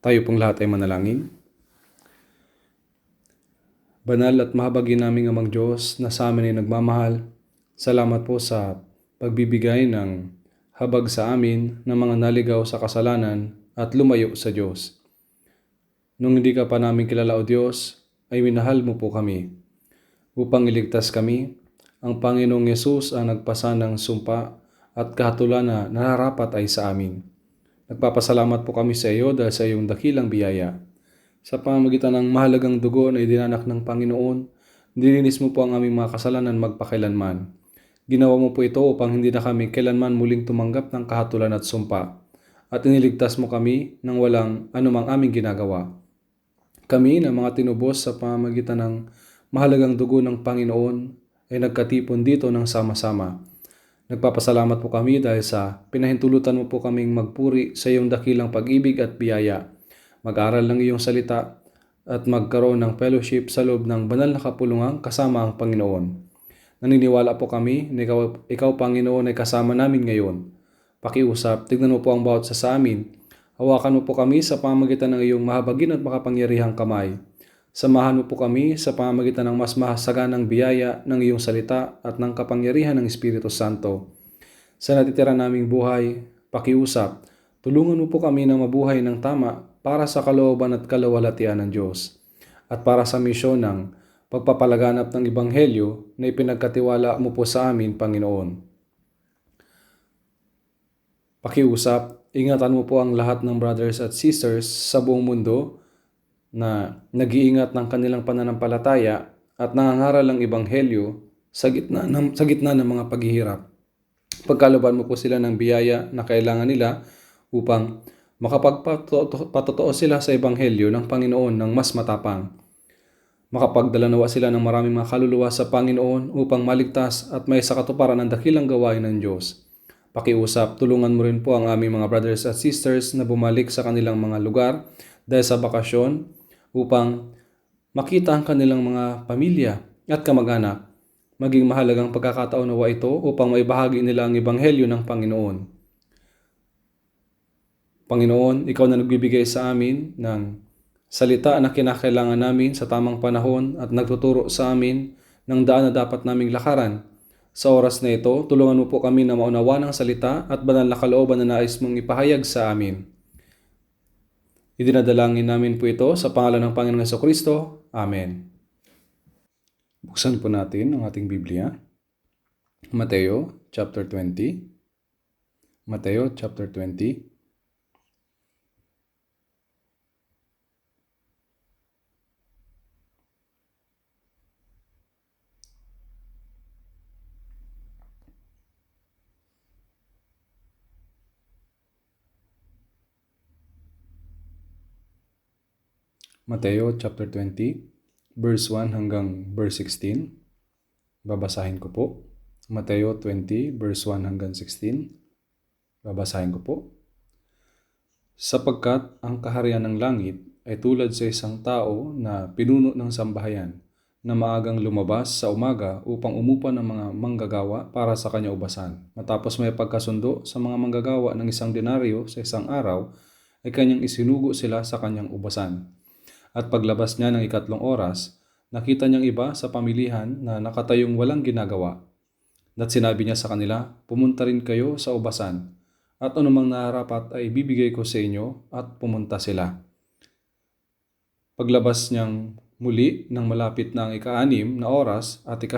Tayo pong lahat ay manalangin. Banal at mahabagin naming Amang Diyos na sa amin ay nagmamahal, salamat po sa pagbibigay ng habag sa amin ng mga naligaw sa kasalanan at lumayo sa Diyos. Nung hindi ka pa namin kilala o Diyos, ay minahal mo po kami. Upang iligtas kami, ang Panginoong Yesus ang nagpasa ng sumpa at kahatulan na nararapat ay sa amin. Nagpapasalamat po kami sa iyo dahil sa iyong dakilang biyaya. Sa pamamagitan ng mahalagang dugo na idinanak ng Panginoon, nilinis mo po ang aming mga kasalanan magpakailanman. Ginawa mo po ito upang hindi na kami kailanman muling tumanggap ng kahatulan at sumpa, at iniligtas mo kami nang walang anumang aming ginagawa. Kami na mga tinubos sa pamamagitan ng mahalagang dugo ng Panginoon ay nagkatipon dito ng sama-sama. Nagpapasalamat po kami dahil sa pinahintulutan mo po kaming magpuri sa iyong dakilang pag-ibig at biyaya, mag-aral ng iyong salita at magkaroon ng fellowship sa loob ng banal na kapulungan kasama ang Panginoon. Naniniwala po kami na ikaw Panginoon ay kasama namin ngayon. Pakiusap, tignan mo po ang bawat sa amin. Hawakan mo po kami sa pamamagitan ng iyong mahabagin at makapangyarihang kamay. Samahan mo po kami sa pamamagitan ng mas mahasaganang biyaya ng iyong salita at ng kapangyarihan ng Espiritu Santo. Sa natitira naming buhay, pakiusap, tulungan mo po kami na mabuhay ng tama para sa kalooban at kalawalhatian ng Diyos at para sa misyon ng pagpapalaganap ng Ebanghelyo na ipinagkatiwala mo po sa amin, Panginoon. Pakiusap, ingatan mo po ang lahat ng brothers at sisters sa buong mundo na nag-iingat ng kanilang pananampalataya at nangangaral ng Ebanghelyo sa gitna ng mga paghihirap. Pagkalooban mo po sila ng biyaya na kailangan nila upang makapagpatotoo sila sa Ebanghelyo ng Panginoon ng mas matapang. Makapagdala nawa sila ng maraming mga kaluluwa sa Panginoon upang maligtas at may sakatuparan ng dakilang gawain ng Diyos. Pakiusap, tulungan mo rin po ang aming mga brothers at sisters na bumalik sa kanilang mga lugar dahil sa bakasyon upang makita ang kanilang mga pamilya at kamag-anak. Maging mahalagang pagkakataon nawa ito upang maibahagi nila ang Ebanghelyo ng Panginoon. Panginoon, ikaw na nagbibigay sa amin ng salita na kinakailangan namin sa tamang panahon at nagtuturo sa amin ng daan na dapat naming lakaran. Sa oras na ito, tulungan mo po kami na maunawa ng salita at banal na kalooban na nais mong ipahayag sa amin. Idinadalangin namin po ito sa pangalan ng Panginoong Jesucristo. Amen. Buksan po natin ang ating Biblia. Mateo chapter 20. Mateo chapter 20. Mateo chapter 20, verse 1 hanggang verse 16. Babasahin ko po. Mateo 20, verse 1 hanggang 16. Babasahin ko po. Sapagkat ang kaharian ng langit ay tulad sa isang tao na pinuno ng sambahayan na maagang lumabas sa umaga upang umupa ng mga manggagawa para sa kanya ubasan. Matapos may pagkasundo sa mga manggagawa ng 1 denaryo sa isang araw, ay kanyang isinugo sila sa kanyang ubasan. At paglabas niya ng 3 oras, nakita niyang iba sa pamilihan na nakatayong walang ginagawa. At sinabi niya sa kanila, pumunta rin kayo sa ubasan, at anumang nararapat ay bibigay ko sa inyo, at pumunta sila. Paglabas niyang muli nang malapit na ang 6 na oras at 9,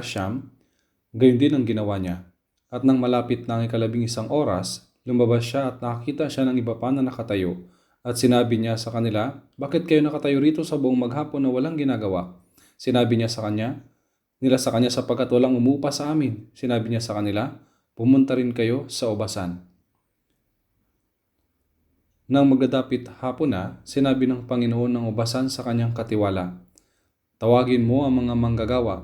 gayon din ang ginawa niya. At nang malapit na ang 11 oras, lumabas siya at nakakita siya ng iba pa na nakatayo. At sinabi niya sa kanila, bakit kayo nakatayo rito sa buong maghapon na walang ginagawa? Sinabi niya sa kanya, sapagkat walang umupa sa amin. Sinabi niya sa kanila, pumunta rin kayo sa ubasan. Nang magdadapit hapon na, sinabi ng Panginoon ng ubasan sa kanyang katiwala, tawagin mo ang mga manggagawa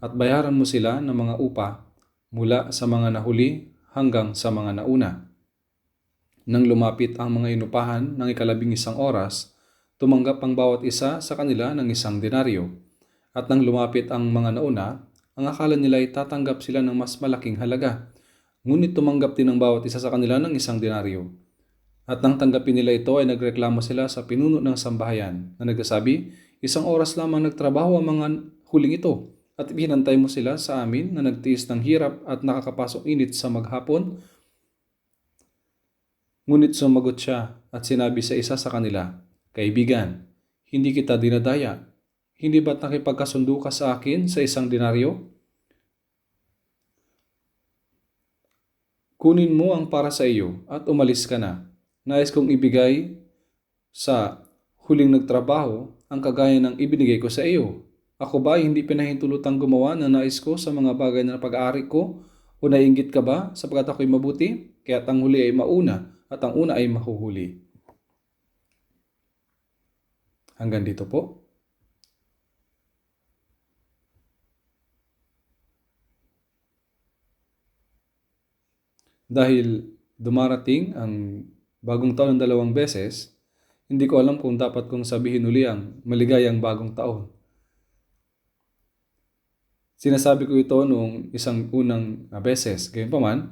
at bayaran mo sila ng mga upa mula sa mga nahuli hanggang sa mga nauna. Nang lumapit ang mga inupahan ng 11 oras, tumanggap ang bawat isa sa kanila ng 1 denaryo. At nang lumapit ang mga nauna, ang akala nila ay tatanggap sila ng mas malaking halaga. Ngunit tumanggap din ang bawat isa sa kanila ng 1 denaryo. At nang tanggapin nila ito ay nagreklamo sila sa pinuno ng sambahayan na nagsasabi, "Isang oras lamang nagtrabaho ang mga huling ito at pinantay mo sila sa amin na nagtiis ng hirap at nakakapasok init sa maghapon." Ngunit sumagot siya at sinabi sa isa sa kanila, "Kaibigan, hindi kita dinadaya. Hindi ba't nakipagkasundo ka sa akin sa 1 denaryo? Kunin mo ang para sa iyo at umalis ka na. Nais kong ibigay sa huling nagtrabaho ang kagaya ng ibinigay ko sa iyo. Ako ba ay hindi pinahintulutang gumawa ng nais ko sa mga bagay na pag-aari ko? O naiinggit ka ba sapagkat ako'y mabuti? Kaya't ang huli ay mauna at ang una ay mahuhuli." Hanggang dito po. Dahil dumarating ang bagong taon ng 2 beses, hindi ko alam kung dapat kong sabihin uli ang maligayang bagong taon. Sinasabi ko ito noong isang unang beses. Gayunpaman,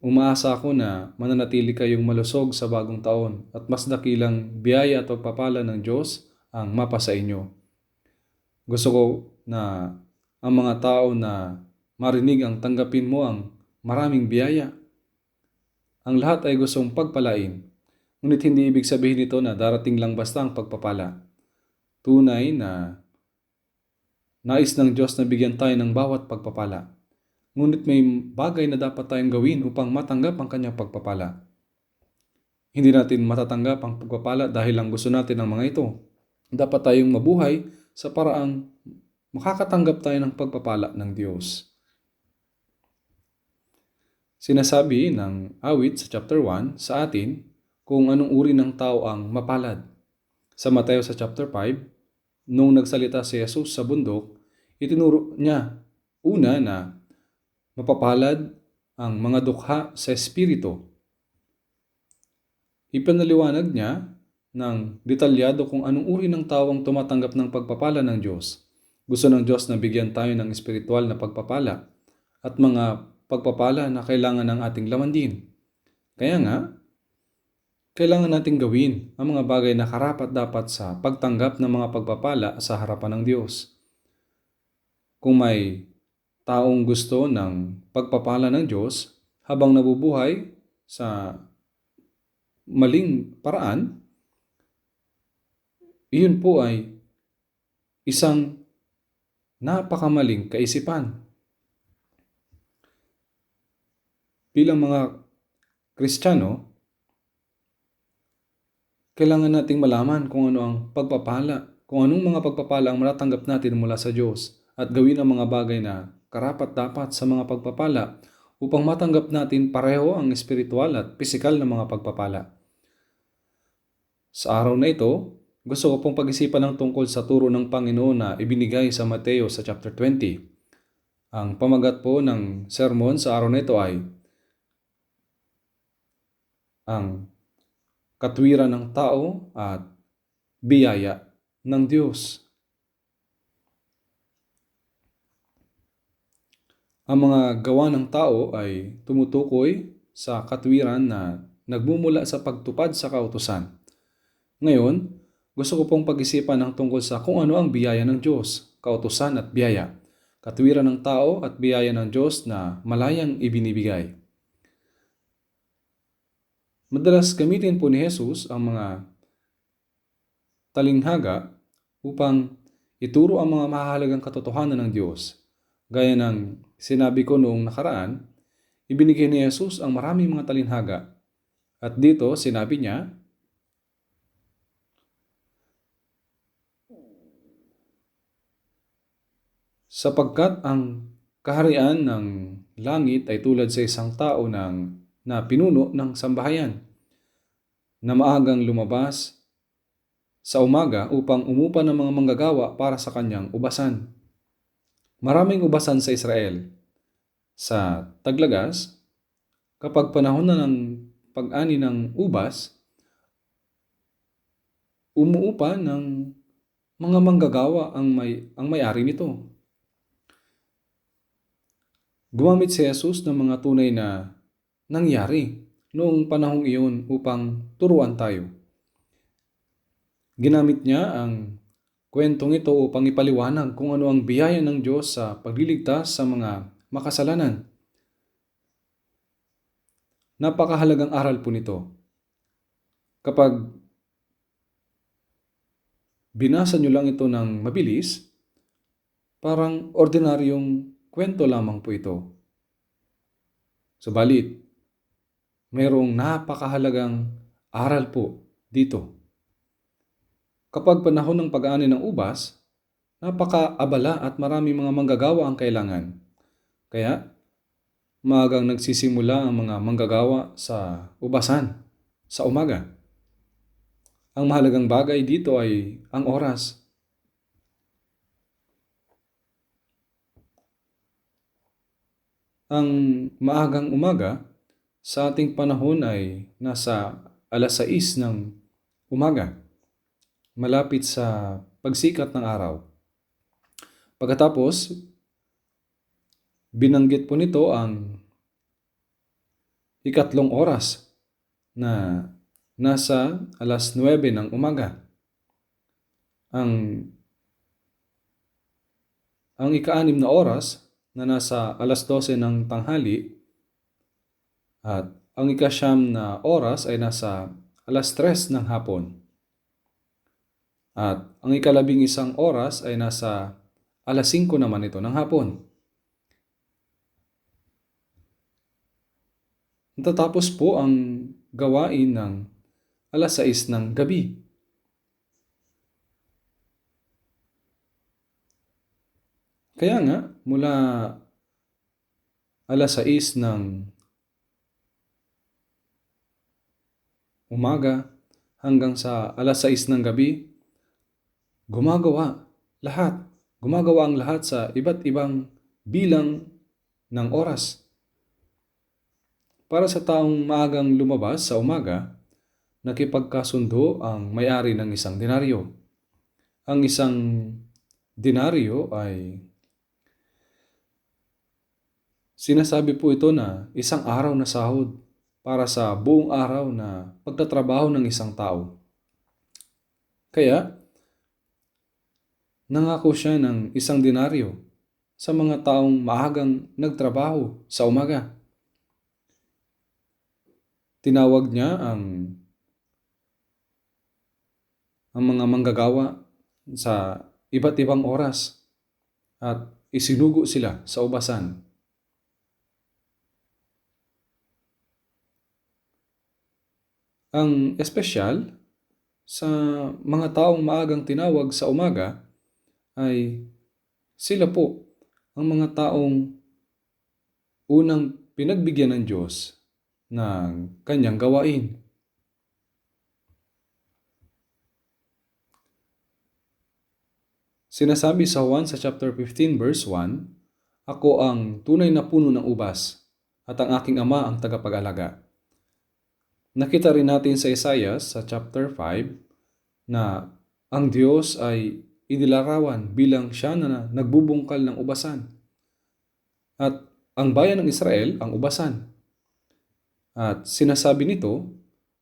umaasa ako na mananatili kayong malusog sa bagong taon at mas dakilang biyaya at pagpapala ng Diyos ang mapa sa inyo. Gusto ko na ang mga tao na marinig ang tanggapin mo ang maraming biyaya. Ang lahat ay gustong pagpalain. Ngunit hindi ibig sabihin nito na darating lang basta ang pagpapala. Tunay na nais ng Diyos na bigyan tayo ng bawat pagpapala. Ngunit may bagay na dapat tayong gawin upang matanggap ang kanyang pagpapala. Hindi natin matatanggap ang pagpapala dahil lang gusto natin ang mga ito. Dapat tayong mabuhay sa paraang makakatanggap tayo ng pagpapala ng Diyos. Sinasabi ng awit sa chapter 1 sa atin kung anong uri ng tao ang mapalad. Sa Mateo sa chapter 5, nung nagsalita si Jesus sa bundok, itinuro niya una na mapapalad ang mga dukha sa espiritu. Ipinaliwanag niya ng detalyado kung anong uri ng tao ang tumatanggap ng pagpapala ng Diyos. Gusto ng Diyos na bigyan tayo ng espiritual na pagpapala at mga pagpapala na kailangan ng ating laman din. Kaya nga, kailangan nating gawin ang mga bagay na karapat-dapat sa pagtanggap ng mga pagpapala sa harapan ng Diyos. Kung may taong gusto ng pagpapala ng Diyos habang nabubuhay sa maling paraan, iyon po ay isang napakamaling kaisipan. Bilang mga Kristiyano, kailangan nating malaman kung ano ang pagpapala, kung anong mga pagpapala ang matatanggap natin mula sa Diyos at gawin ang mga bagay na karapat-dapat sa mga pagpapala upang matanggap natin pareho ang espiritual at pisikal na mga pagpapala. Sa araw na ito, gusto ko pong pag-isipan ng tungkol sa turo ng Panginoon na ibinigay sa Mateo sa chapter 20. Ang pamagat po ng sermon sa araw na ito ay ang katwiran ng tao at biyaya ng Diyos. Ang mga gawa ng tao ay tumutukoy sa katwiran na nagmumula sa pagtupad sa kautusan. Ngayon, gusto ko pong pag-isipan ng tungkol sa kung ano ang biyaya ng Diyos, kautusan at biyaya, katwiran ng tao at biyaya ng Diyos na malayang ibinibigay. Madalas gamitin po ni Jesus ang mga talinghaga upang ituro ang mga mahalagang katotohanan ng Diyos. Gaya ng sinabi ko noong nakaraan, ibinigay ni Jesus ang maraming mga talinghaga. At dito sinabi niya, sapagkat ang kaharian ng langit ay tulad sa isang tao na pinuno ng sambahayan na maagang lumabas sa umaga upang umupa ng mga manggagawa para sa kanyang ubasan. Maraming ubasan sa Israel. Sa taglagas, kapag panahon na ng pag-ani ng ubas, umuupa ng mga manggagawa ang may-ari nito. Gumamit si Jesus ng mga tunay na nangyari noong panahong iyon upang turuan tayo. Ginamit niya ang kwentong ito upang ipaliwanag kung ano ang biyaya ng Diyos sa pagliligtas sa mga makasalanan. Napakahalagang aral po nito. Kapag binasa nyo lang ito ng mabilis, parang ordinaryong kwento lamang po ito. Subalit, mayroong napakahalagang aral po dito. Kapag panahon ng pag-aani ng ubas, napakaabala at marami mga manggagawa ang kailangan. Kaya, maagang nagsisimula ang mga manggagawa sa ubasan, sa umaga. Ang mahalagang bagay dito ay ang oras. Ang maagang umaga sa ating panahon ay nasa 6:00 ng umaga, malapit sa pagsikat ng araw. Pagkatapos, binanggit po nito ang ikatlong oras na nasa 9:00 ng umaga. Ang ika-6 na oras na nasa 12:00 ng tanghali at ang ika-9 na oras ay nasa 3:00 ng hapon. At ang ika-11 oras ay nasa 5:00 naman ito ng hapon. Natatapos po ang gawain ng 6:00 ng gabi. Kaya nga, mula 6:00 ng umaga hanggang sa 6:00 ng gabi, gumagawa ang lahat sa iba't ibang bilang ng oras. Para sa taong maagang lumabas sa umaga, nakipagkasundo ang may-ari ng isang denaryo. Ang isang denaryo ay sinasabi po ito na isang araw na sahod para sa buong araw na pagtatrabaho ng isang tao. Kaya, nangako siya ng isang denaryo sa mga taong maagang nagtrabaho sa umaga. Tinawag niya ang mga manggagawa sa iba't ibang oras at isinugo sila sa ubasan. Ang espesyal sa mga taong maagang tinawag sa umaga ay sila po ang mga taong unang pinagbigyan ng Diyos ng kanyang gawain. Sinasabi sa Juan sa chapter 15 verse 1, "Ako ang tunay na puno ng ubas at ang aking ama ang tagapag-alaga." Nakita rin natin sa Isaiah sa chapter 5 na ang Diyos ay inilarawan bilang siya na nagbubungkal ng ubasan. At ang bayan ng Israel ang ubasan. At sinasabi nito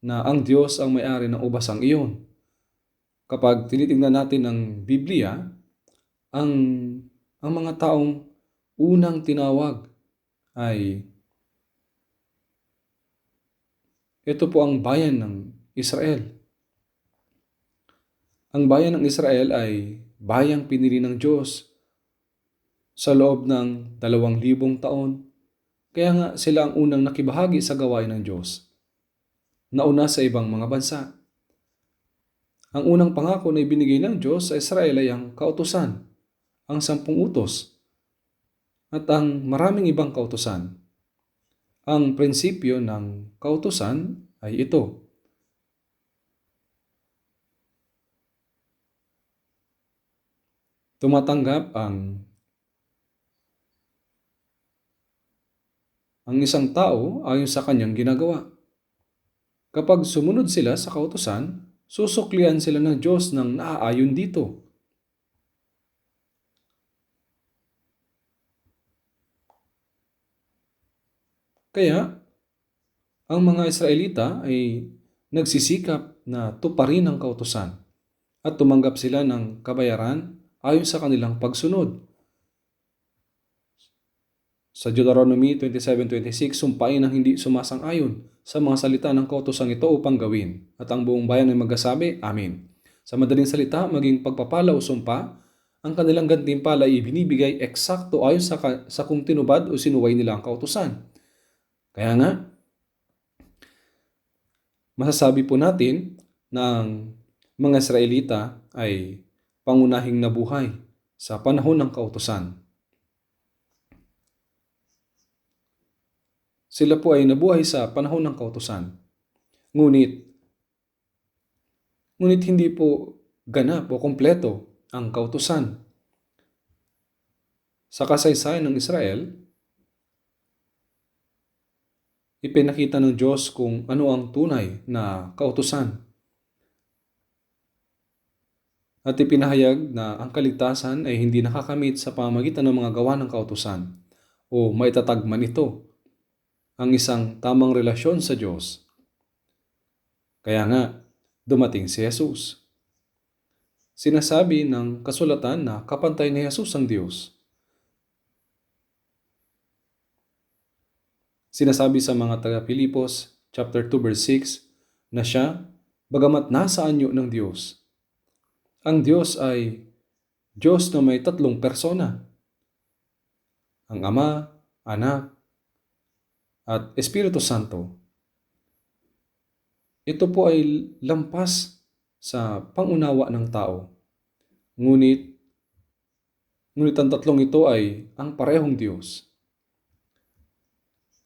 na ang Diyos ang may-ari ng ubasang iyon. Kapag tinitingnan natin ang Biblia, ang mga taong unang tinawag ay ito po ang bayan ng Israel. Ang bayan ng Israel ay bayang pinili ng Diyos sa loob ng 2,000 taon. Kaya nga sila ang unang nakibahagi sa gawain ng Diyos, nauna sa ibang mga bansa. Ang unang pangako na ibinigay ng Diyos sa Israel ay ang kautusan, ang 10 utos, at ang maraming ibang kautusan. Ang prinsipyo ng kautusan ay ito: tumatanggap ang isang tao ayon sa kanyang ginagawa. Kapag sumunod sila sa kautusan, susuklian sila ng Diyos ng naaayon dito. Kaya, Ang mga Israelita ay nagsisikap na tuparin ang kautusan at tumanggap sila ng kabayaran ayon sa kanilang pagsunod. Sa Deuteronomy 27:26, sumpain ang hindi sumasang-ayon sa mga salita ng kautusan ito upang gawin, at ang buong bayan ay magsasabi, Amen. Sa madaling salita, maging pagpapala o sumpa, ang kanilang gantimpala ay ibinibigay eksakto ayon sa kung tinubad o sinuway nila ang kautusan. Kaya nga, masasabi po natin na ang mga Israelita ay pangunahing nabuhay sa panahon ng kautusan. Sila po ay nabuhay sa panahon ng kautusan. Ngunit hindi po ganap o kompleto ang kautusan. Sa kasaysayan ng Israel, ipinakita ng Diyos kung ano ang tunay na kautusan. At ipinahayag na ang kaligtasan ay hindi nakakamit sa pamamagitan ng mga gawa ng kautusan o maitatag man ito ang isang tamang relasyon sa Diyos. Kaya nga, dumating si Jesus. Sinasabi ng kasulatan na kapantay ni Jesus ang Diyos. Sinasabi sa mga taga-Pilipos, chapter 2, verse 6, na siya, bagamat nasa anyo ng Diyos. Ang Diyos ay Diyos na may tatlong persona. Ang Ama, Anak, at Espiritu Santo. Ito po ay lampas sa pangunawa ng tao. Ngunit ang tatlong ito ay ang parehong Diyos.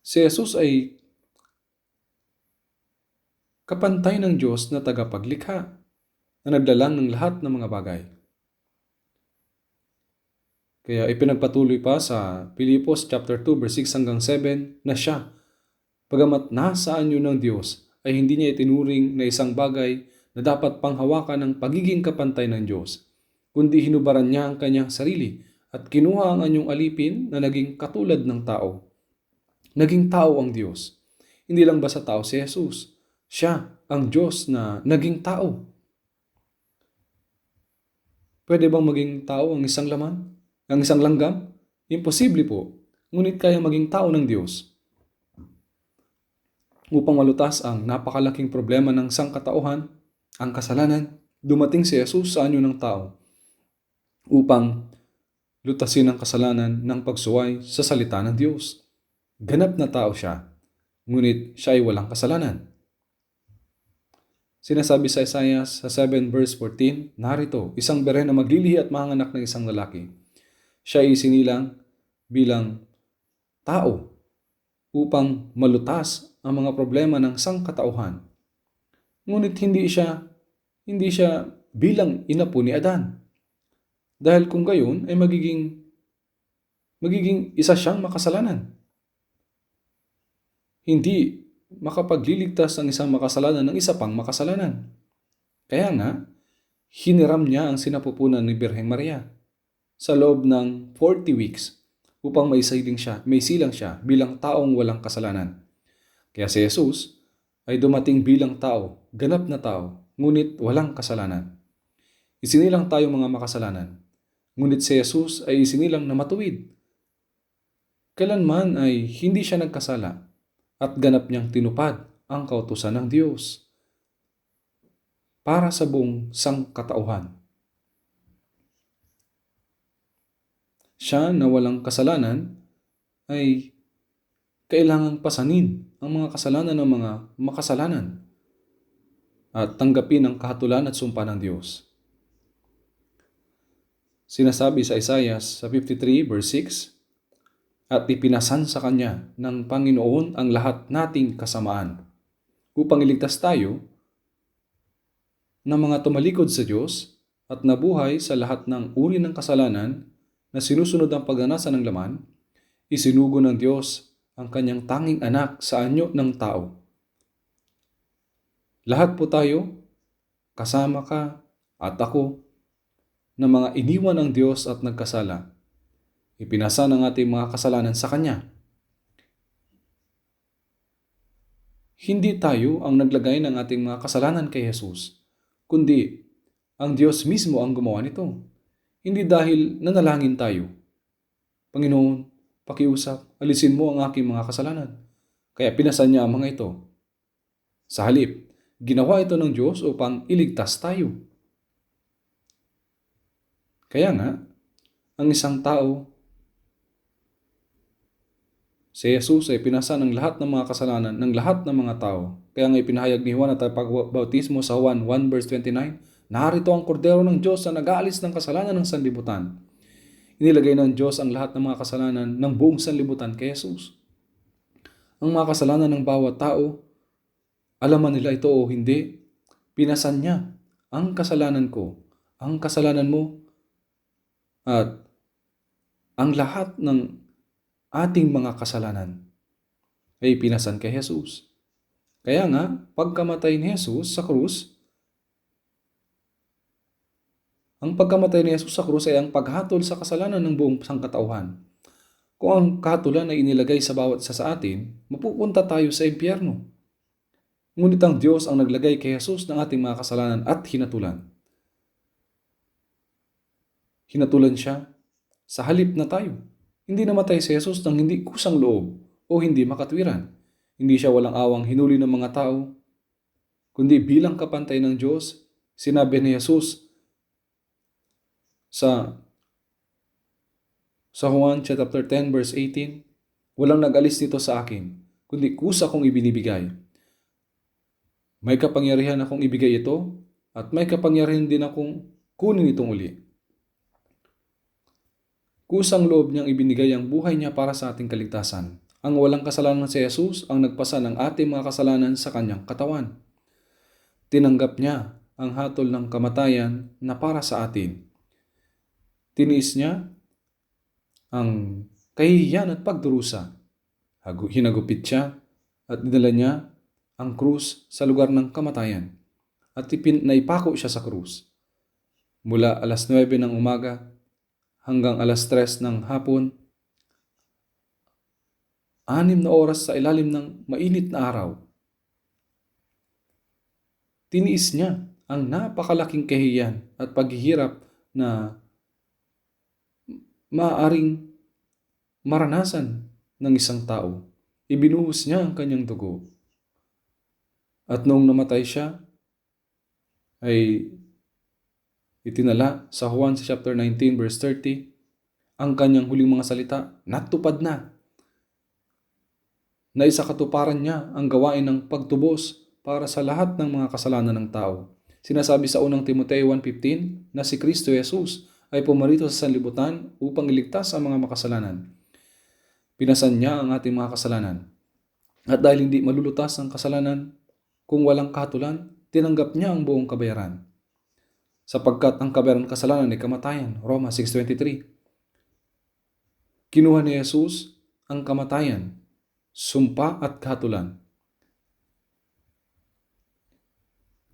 Si Jesus ay kapantay ng Diyos na tagapaglikha na naglalang ng lahat ng mga bagay. Kaya ipinagpatuloy pa sa Pilipos chapter 2 verse 6 hanggang 7 na siya, bagamat nasa anyo ng Diyos, ay hindi niya itinuring na isang bagay na dapat panghawakan ng pagiging kapantay ng Diyos, kundi hinubaran niya ang kanyang sarili at kinuha ang anyong alipin na naging katulad ng tao. Naging tao ang Diyos. Hindi lang basta tao si Jesus. Siya ang Diyos na naging tao. Pwede bang maging tao ang isang laman? Ang isang langgam? Imposible po. Ngunit kaya maging tao ng Diyos. Upang malutas ang napakalaking problema ng sangkatauhan, ang kasalanan, dumating si Jesus sa anyo ng tao upang lutasin ang kasalanan ng pagsuway sa salita ng Diyos. Ganap na tao siya, ngunit siya ay walang kasalanan. Sinasabi sa Isaiah sa 7 verse 14, narito, isang bere na maglilihi at manganganak ng isang lalaki. Siya ay isinilang bilang tao upang malutas ang mga problema ng sangkatauhan. Ngunit hindi siya bilang ina po ni Adan. Dahil kung gayon ay magiging isa siyang makasalanan. Hindi makapagliligtas ang isang makasalanan ng isa pang makasalanan. Kaya nga, hiniram niya ang sinapupunan ni Birheng Maria sa loob ng 40 weeks upang may silang siya bilang taong walang kasalanan. Kaya si Jesus ay dumating bilang tao, ganap na tao, ngunit walang kasalanan. Isinilang tayo mga makasalanan, ngunit si Jesus ay isinilang na matuwid. Kailanman ay hindi siya nagkasala at ganap niyang tinupad ang kautusan ng Diyos para sa buong sangkatauhan. Siya na walang kasalanan ay kailangang pasanin ang mga kasalanan ng mga makasalanan at tanggapin ang kahatulan at sumpa ng Diyos. Sinasabi sa Isaiah sa 53 verse 6, at ipinasan sa Kanya ng Panginoon ang lahat nating kasamaan upang iligtas tayo ng mga tumalikod sa Diyos at nabuhay sa lahat ng uri ng kasalanan na sinusunod ang pagnanasa ng laman, isinugo ng Diyos ang Kanyang tanging anak sa anyo ng tao. Lahat po tayo, kasama ka at ako, na mga iniwan ng Diyos at nagkasala, ipinasa ng ating mga kasalanan sa Kanya. Hindi tayo ang naglagay ng ating mga kasalanan kay Jesus, kundi ang Diyos mismo ang gumawa nito. Hindi dahil nanalangin tayo, Panginoon, pakiusap, alisin mo ang aking mga kasalanan. Kaya pinasan niya ang mga ito. Sa halip, ginawa ito ng Diyos upang iligtas tayo. Kaya nga, ang isang tao, si Jesus ay pinasa ng lahat ng mga kasalanan ng lahat ng mga tao. Kaya nga ipinahayag ni Juan at pagbautismo sa Juan 1 verse 29, narito ang kordero ng Diyos na nag-aalis ng kasalanan ng sanlibutan. Inilagay ng Diyos ang lahat ng mga kasalanan ng buong sanlibutan kay Jesus. Ang mga kasalanan ng bawat tao, alaman nila ito o hindi, pinasan niya ang kasalanan ko, ang kasalanan mo, at ang lahat ng ating mga kasalanan ay pinasan kay Jesus. Kaya nga, pagkamatay ni Jesus sa krus, ang pagkamatay ni Jesus sa krus ay ang paghatol sa kasalanan ng buong sangkatauhan. Kung ang kahatulan ay inilagay sa bawat isa sa atin, mapupunta tayo sa impyerno. Ngunit ang Diyos ang naglagay kay Jesus ng ating mga kasalanan at hinatulan. Hinatulan siya sa halip na tayo. Hindi namatay si Jesus ng hindi kusang loob o hindi makatwiran. Hindi siya walang awang hinuli ng mga tao, kundi bilang kapantay ng Diyos, sinabi ni Jesus sa Juan chapter 10 verse 18, walang nag-alis nito sa akin, kundi kusa kong ibinibigay. May kapangyarihan akong ibigay ito at may kapangyarihan din akong kunin itong uli. Kusang loob niyang ibinigay ang buhay niya para sa ating kaligtasan. Ang walang kasalanan si Jesus ang nagpasa ng ating mga kasalanan sa kanyang katawan. Tinanggap niya ang hatol ng kamatayan na para sa atin. Tiniis niya ang kahihiyan at pagdurusa. Hinagupit siya at dinala niya ang krus sa lugar ng kamatayan at naipako siya sa krus. Mula alas 9 ng umaga hanggang alas 3 ng hapon, 6 na oras sa ilalim ng mainit na araw. Tiniis niya ang napakalaking kahihiyan at paghihirap na maaaring maranasan ng isang tao. Ibinuhos niya ang kanyang dugo. At noong namatay siya, ay itinala sa Juan chapter 19 verse 30, ang kanyang huling mga salita, natupad na. Naisakatuparan niya ang gawain ng pagtubos para sa lahat ng mga kasalanan ng tao. Sinasabi sa unang Timoteo 1:15 na si Kristo Jesus ay pumarito sa sanlibutan upang iligtas ang mga makasalanan. Pinasan niya ang ating mga kasalanan. At dahil hindi malulutas ang kasalanan, kung walang kahatulan, tinanggap niya ang buong kabayaran. Sapagkat ang kabayaran ng kasalanan ay kamatayan, Roma 6:23. Kinuha ni Jesus ang kamatayan, sumpa at kahatulan.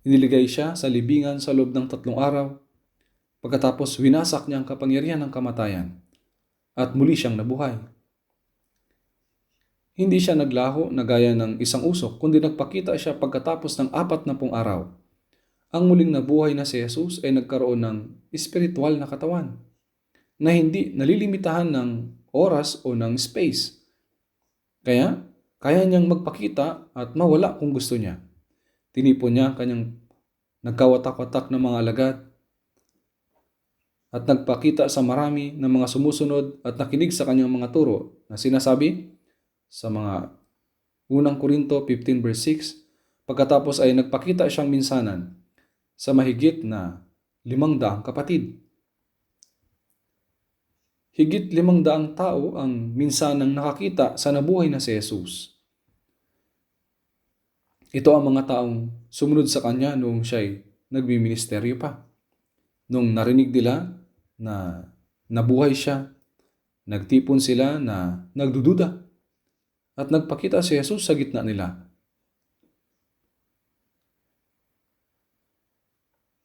Iniligay siya sa libingan sa loob ng 3 araw. Pagkatapos winasak niya ang kapangyarihan ng kamatayan at muli siyang nabuhay. Hindi siya naglaho na gaya ng isang usok, kundi nagpakita siya pagkatapos ng 40 araw. Ang muling nabuhay na si Jesus ay nagkaroon ng espiritual na katawan na hindi nalilimitahan ng oras o ng space. Kaya, kaya niyang magpakita at mawala kung gusto niya. Tinipon niya ang kanyang nagkawatak-watak na mga alagad at nagpakita sa marami ng mga sumusunod at nakinig sa kanyang mga turo na sinasabi sa mga unang Korinto 15 verse 6, pagkatapos ay nagpakita siyang minsanan sa mahigit na 500 kapatid. Higit 500 tao ang minsanang nakakita sa nabuhay na si Jesus. Ito ang mga taong sumunod sa kanya noong siya'y nagbiministeryo pa. Nung narinig nila na nabuhay siya, nagtipon sila na nagdududa at nagpakita si Jesus sa gitna nila.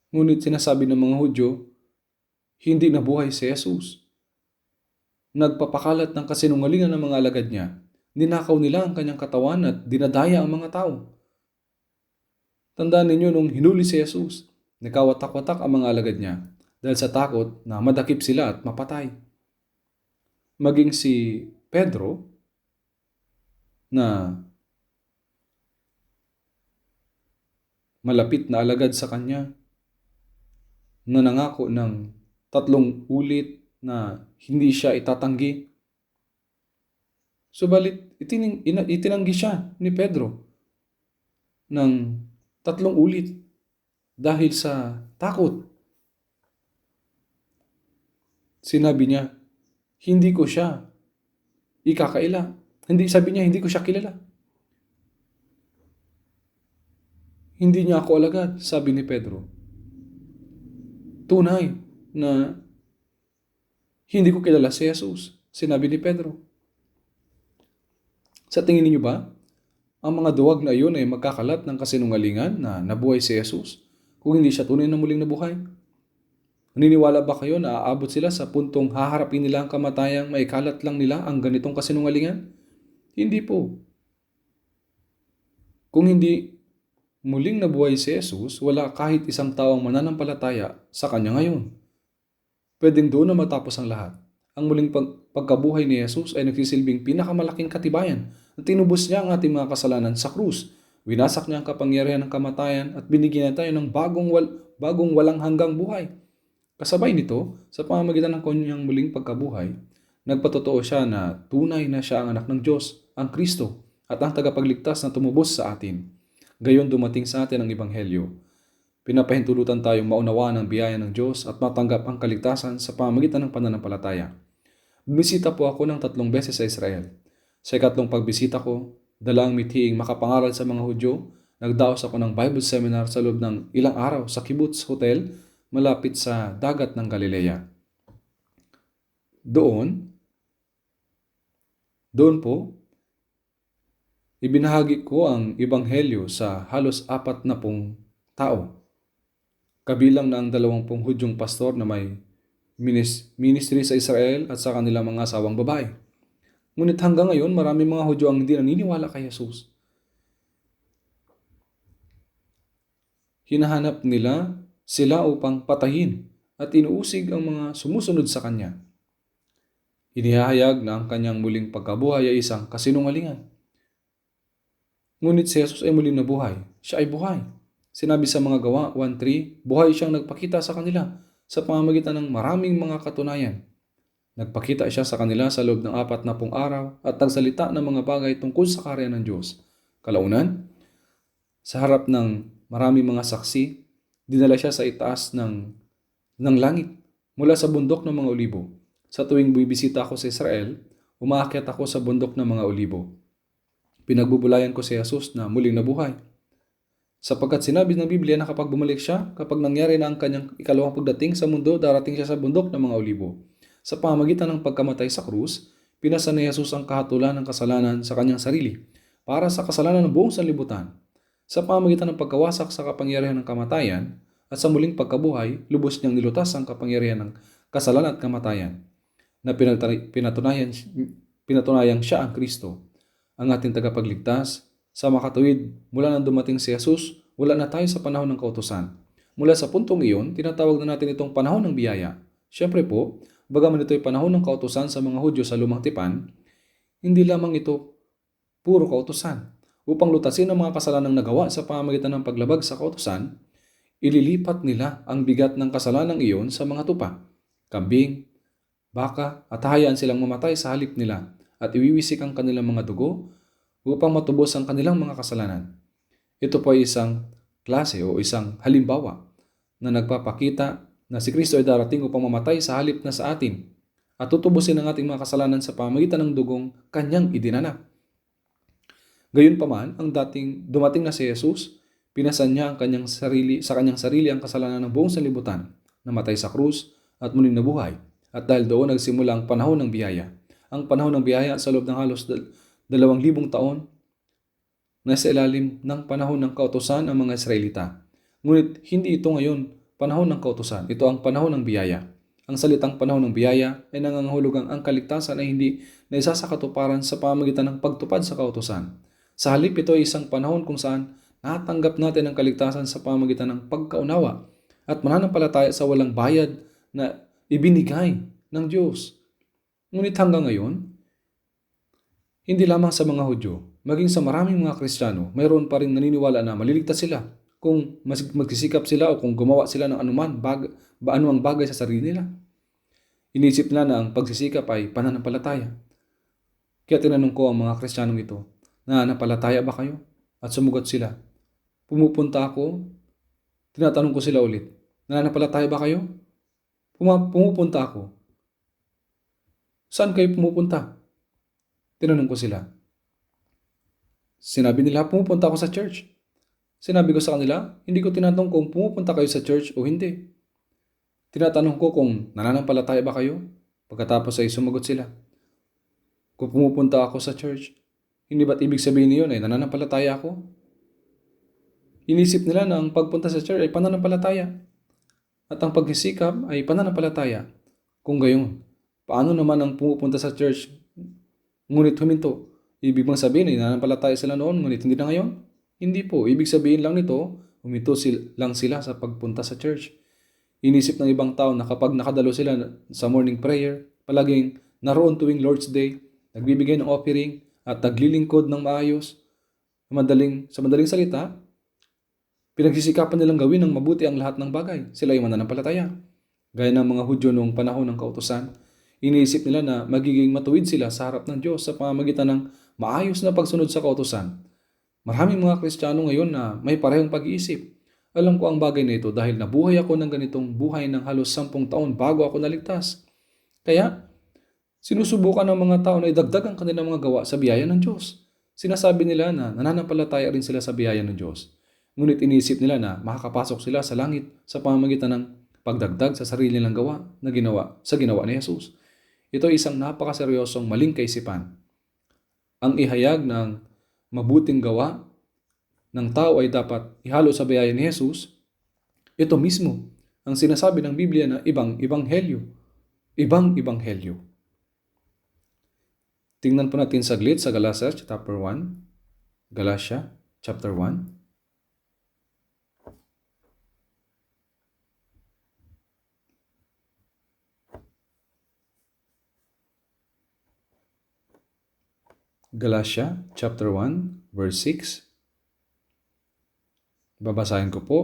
Ngunit sinasabi ng mga Hudyo, hindi nabuhay si Jesus. Nagpapakalat ng kasinungalingan ng mga alagad niya Ninakaw nila ang kanyang katawan at dinadaya ang mga tao. Tandaan ninyo nung hinuli si Jesus, nagkawatak-watak ang mga alagad niya dahil sa takot na madakip sila at mapatay. Maging si Pedro na malapit na alagad sa kanya, na nangako ng 3 ulit na hindi siya itatanggi. Subalit itinanggi siya ni Pedro ng 3 ulit dahil sa takot. Sinabi niya, hindi ko siya ikakaila. Sabi niya, hindi ko siya kilala. Hindi niya ako alagad, sabi ni Pedro. Tunay na hindi ko kilala si Jesus, sinabi ni Pedro. Sa tingin niyo ba, ang mga duwag na iyon ay magkakalat ng kasinungalingan na nabuhay si Jesus kung hindi siya tunay na muling nabuhay? Naniniwala ba kayo na aabot sila sa puntong haharapin nila ang kamatayang maikalat lang nila ang ganitong kasinungalingan? Hindi po. Kung hindi muling nabuhay si Jesus, wala kahit isang tao ang mananampalataya sa kanya ngayon. Pwedeng doon na matapos ang lahat. Ang muling pagkabuhay ni Jesus ay nagsisilbing pinakamalaking katibayan na tinubos niya ang ating mga kasalanan sa krus. Winasak niya ang kapangyarihan ng kamatayan at binigyan tayo ng bagong walang hanggang buhay. Kasabay nito, sa pamamagitan ng kanyang muling pagkabuhay, nagpatotoo siya na tunay na siya ang anak ng Diyos, ang Kristo, at ang tagapagligtas na tumubos sa atin. Gayon dumating sa atin ang Ebanghelyo. Pinapahintulutan tayong maunawaan ang biyaya ng Diyos at matanggap ang kaligtasan sa pamamagitan ng pananampalataya. Bumisita po ako ng 3 beses sa Israel. Sa ikatlong pagbisita ko, dala ang mithiing makapangaral sa mga Hudyo, nagdaos ako ng Bible seminar sa loob ng ilang araw sa Kibbutz Hotel malapit sa dagat ng Galilea. Doon po, ibinahagi ko ang Ebanghelyo sa halos 40 tao. Kabilang na ang 20 Hudyong pastor na may ministry sa Israel at sa kanilang mga asawang babae. Ngunit hanggang ngayon, maraming mga Hudyo ang hindi naniniwala kay Jesus. Hinahanap nila sila upang patayin at inuusig ang mga sumusunod sa kanya. Inihahayag na ang kanyang muling pagkabuhay ay isang kasinungalingan. Ngunit si Jesus ay muling nabuhay. Siya ay buhay. Sinabi sa mga Gawa 1:3, buhay siyang nagpakita sa kanila sa pamamagitan ng maraming mga katunayan. Nagpakita siya sa kanila sa loob ng 40 araw at nagsalita ng mga bagay tungkol sa kaharian ng Diyos. Kalaunan, sa harap ng maraming mga saksi, dinala siya sa itaas ng langit mula sa bundok ng mga olibo. Sa tuwing bibisita ako sa Israel, umaakyat ako sa bundok ng mga olibo. Pinagbubulayan ko si Jesus na muling nabuhay. Sapagkat sinabi ng Biblia na kapag bumalik siya, kapag nangyari na ang kanyang ikalawang pagdating sa mundo, darating siya sa bundok ng mga olibo. Sa pamamagitan ng pagkamatay sa krus, pinasa ni Jesus ang kahatulan ng kasalanan sa kanyang sarili para sa kasalanan ng buong sanlibutan. Sa pamamagitan ng pagkawasak sa kapangyarihan ng kamatayan at sa muling pagkabuhay, lubos niyang nilutas ang kapangyarihan ng kasalanan at kamatayan na pinatunayang siya ang Kristo, ang ating tagapagligtas. Sa makatuwid, mula nang dumating si Jesus, wala na tayo sa panahon ng kautusan. Mula sa puntong iyon, tinatawag na natin itong panahon ng biyaya. Siyempre po, bagaman ito ay panahon ng kautusan sa mga Hudyo sa Lumang Tipan, hindi lamang ito puro kautusan. Upang lutasin ang mga kasalanang nagawa sa pamamagitan ng paglabag sa kautusan, ililipat nila ang bigat ng kasalanang iyon sa mga tupa, kambing, baka, at hayaan silang mamatay sa halip nila at iwiwisik ang kanilang mga dugo upang matubos ang kanilang mga kasalanan. Ito po ay isang klase o isang halimbawa na nagpapakita na si Kristo ay darating upang mamatay sa halip na sa atin at tutubusin ang ating mga kasalanan sa pamamagitan ng dugong kanyang idinala. Gayunpaman, ang dumating na si Jesus, pinasan niya sa kanyang sarili ang kasalanan ng buong sanlibutan, namatay sa krus at muling nabuhay. At dahil doon nagsimula ang panahon ng biyaya. Ang panahon ng biyaya sa loob ng halos 2,000 taon, nasa ilalim ng panahon ng kautusan ang mga Israelita. Ngunit hindi ito ngayon panahon ng kautusan. Ito ang panahon ng biyaya. Ang salitang panahon ng biyaya ay nangangahulugang ang kaligtasan ay hindi na isa sa katuparan sa pamamagitan ng pagtupad sa kautusan. Sa halip, ito ay isang panahon kung saan natanggap natin ang kaligtasan sa pamamagitan ng pagkaunawa at mananampalataya sa walang bayad na ibinigay ng Diyos. Ngunit hanggang ngayon, hindi lamang sa mga Hudyo, maging sa maraming mga Kristiyano, mayroon pa rin naniniwala na maliligtas sila kung magsisikap sila o kung gumawa sila ng anumang bagay sa sarili nila. Inisip nila na ang pagsisikap ay pananampalataya. Kaya tinanong ko ang mga Kristiyanong ito, nananampalataya ba kayo? At sumugot sila. Pumupunta ako, tinatanong ko sila ulit, nananampalataya ba kayo? Pumupunta ako. Saan kayo pumupunta? Tinanong ko sila. Sinabi nila, pumupunta ako sa church. Sinabi ko sa kanila, hindi ko tinatanong kung pumupunta kayo sa church o hindi. Tinatanong ko kung nananampalataya ba kayo? Pagkatapos ay sumagot sila. Kung pumupunta ako sa church, hindi ba't ibig sabihin niyon ay nananampalataya ako? Inisip nila na ang pagpunta sa church ay pananampalataya. At ang pagsisikap ay pananampalataya. Kung gayon, paano naman ang pumupunta sa church ngunit huminto? Ibig bang sabihin ay nananampalataya sila noon ngunit hindi na ngayon? Hindi po. Ibig sabihin lang nito, huminto lang sila sa pagpunta sa church. Inisip ng ibang tao na kapag nakadalo sila sa morning prayer, palaging naroon tuwing Lord's Day, nagbibigay ng offering at naglilingkod ng maayos. Sa madaling salita, pinagsisikapan nilang gawin ng mabuti ang lahat ng bagay. Sila ay mananampalataya. Gaya ng mga Hudyo noong panahon ng kautusan, iniisip nila na magiging matuwid sila sa harap ng Diyos sa pamamagitan ng maayos na pagsunod sa kautusan. Maraming mga Kristiyano ngayon na may parehong pag-iisip. Alam ko ang bagay na ito dahil nabuhay ako ng ganitong buhay ng halos 10 taon bago ako naligtas. Kaya, sinusubukan ng mga tao na idagdag ang kanilang mga gawa sa biyaya ng Diyos. Sinasabi nila na nananampalataya rin sila sa biyaya ng Diyos. Ngunit iniisip nila na makakapasok sila sa langit sa pamamagitan ng pagdagdag sa sarili nilang gawa na ginawa ni Jesus. Ito ay isang napakaseryosong maling kaisipan. Ang ihayag ng mabuting gawa ng tao ay dapat ihalo sa biyaya ni Jesus. Ito mismo ang sinasabi ng Biblia na ibang ebanghelyo. Ibang ebanghelyo. Tingnan po natin saglit sa Galatia chapter 1. Galatia chapter 1. Galatia chapter 1 verse 6. Babasahin ko po.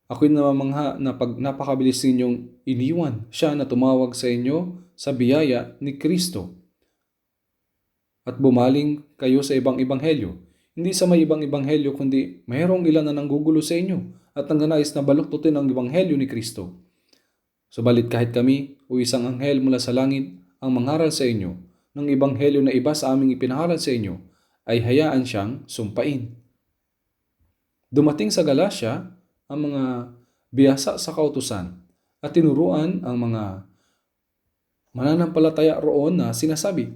Ako'y namamangha na pag napakabilis ninyong iniwan siya na tumawag sa inyo sa biyaya ni Kristo at bumaling kayo sa ibang ebanghelyo. Hindi sa may ibang ebanghelyo kundi mayroong ilan na nanggugulo sa inyo at nanganais na baluktutin ang ebanghelyo ni Kristo. Subalit kahit kami o isang anghel mula sa langit ang mangaral sa inyo ng ebanghelyo na iba sa aming ipinaharal sa inyo, ay hayaan siyang sumpain. Dumating sa Galatia ang mga biyasa sa kautusan at tinuruan ang mga mananampalataya roon na sinasabi,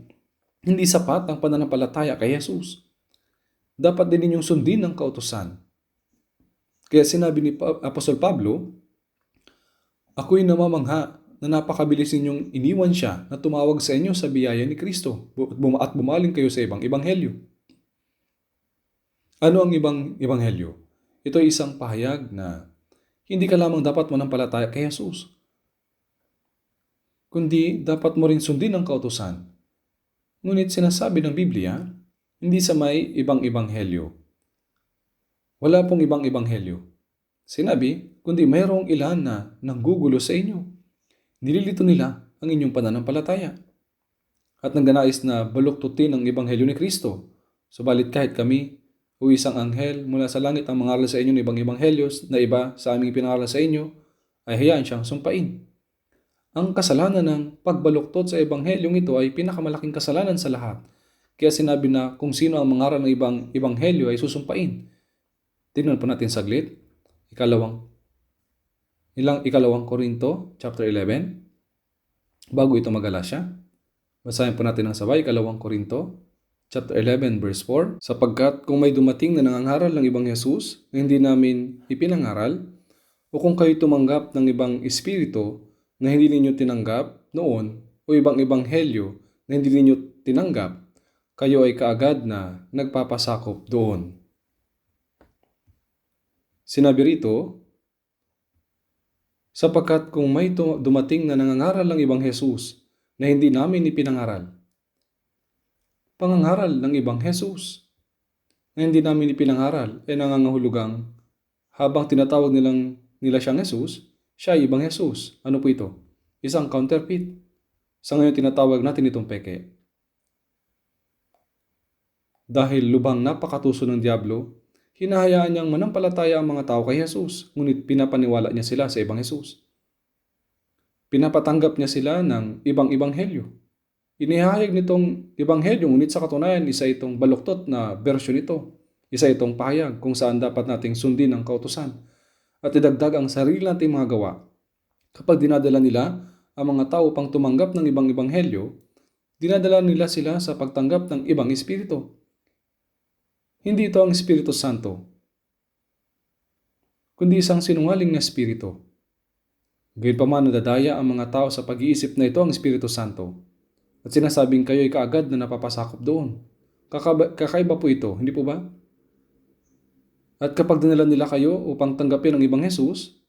hindi sapat ang pananampalataya kay Jesus. Dapat din ninyong sundin ang kautusan. Kaya sinabi ni Apostol Pablo, ako'y namamangha na napakabilis ninyong iniwan siya na tumawag sa inyo sa biyaya ni Kristo at bumaling kayo sa ibang ebanghelyo. Ano ang ibang ebanghelyo? Ito ay isang pahayag na hindi ka lamang dapat manampalataya kay Jesus, kundi dapat mo rin sundin ang kautusan. Ngunit sinasabi ng Biblia, hindi sa may ibang ebanghelyo. Wala pong ibang ebanghelyo. Sinabi, kundi mayroong ilan na nanggugulo sa inyo. Nililito nila ang inyong pananampalataya at nangganais na baluktutin ang ebanghelyo ni Kristo. Subalit kahit kami o isang anghel mula sa langit ang mangaral sa inyo ng ibang ebanghelyos na iba sa aming ipinangaral sa inyo, ay hayaan siyang sumpain. Ang kasalanan ng pagbaluktot sa ebanghelyong ito ay pinakamalaking kasalanan sa lahat. Kaya sinabi na kung sino ang mangaral ng ibang ebanghelyo ay susumpain. Tingnan po natin saglit. Ikalawang Korinto, chapter 11. Bago ito mag-Galasya, basahin po natin ang sabay, Ikalawang Korinto, chapter 11, verse 4. Sapagkat kung may dumating na nangangaral ng ibang Jesus na hindi namin ipinangaral, o kung kayo tumanggap ng ibang espiritu na hindi ninyo tinanggap noon o ibang ebanghelyo na hindi ninyo tinanggap, kayo ay kaagad na nagpapasakop doon. Sinabi rito, sapagkat kung may dumating na nangangaral ng ibang Jesus na hindi namin ipinangaral, pangangaral ng ibang Jesus na hindi namin ipinangaral ay nangangahulugang habang tinatawag nila siyang Jesus, siya ay ibang Jesus. Ano po ito? Isang counterfeit. Sa ngayon tinatawag natin itong peke. Dahil lubhang napakatuso ng Diablo, hinahayaan niyang manampalataya ang mga tao kay Jesus, ngunit pinapaniwala niya sila sa ibang Jesus. Pinapatanggap niya sila ng ibang ebanghelyo. Inihahayag nitong ebanghelyo, ngunit sa katunayan, isa itong baluktot na bersyon nito. Isa itong pahayag kung saan dapat nating sundin ang kautusan at idagdag ang sarili nating mga gawa. Kapag dinadala nila ang mga tao pang tumanggap ng ibang ebanghelyo, dinadala nila sila sa pagtanggap ng ibang espiritu. Hindi ito ang Espiritu Santo, kundi isang sinungaling na espiritu. Gayunpaman nadadaya ang mga tao sa pag-iisip na ito ang Espiritu Santo at sinasabing kayo ay kaagad na napapasakop doon. Kakaiba po ito, hindi po ba? At kapag dinala nila kayo upang tanggapin ang ibang Jesus,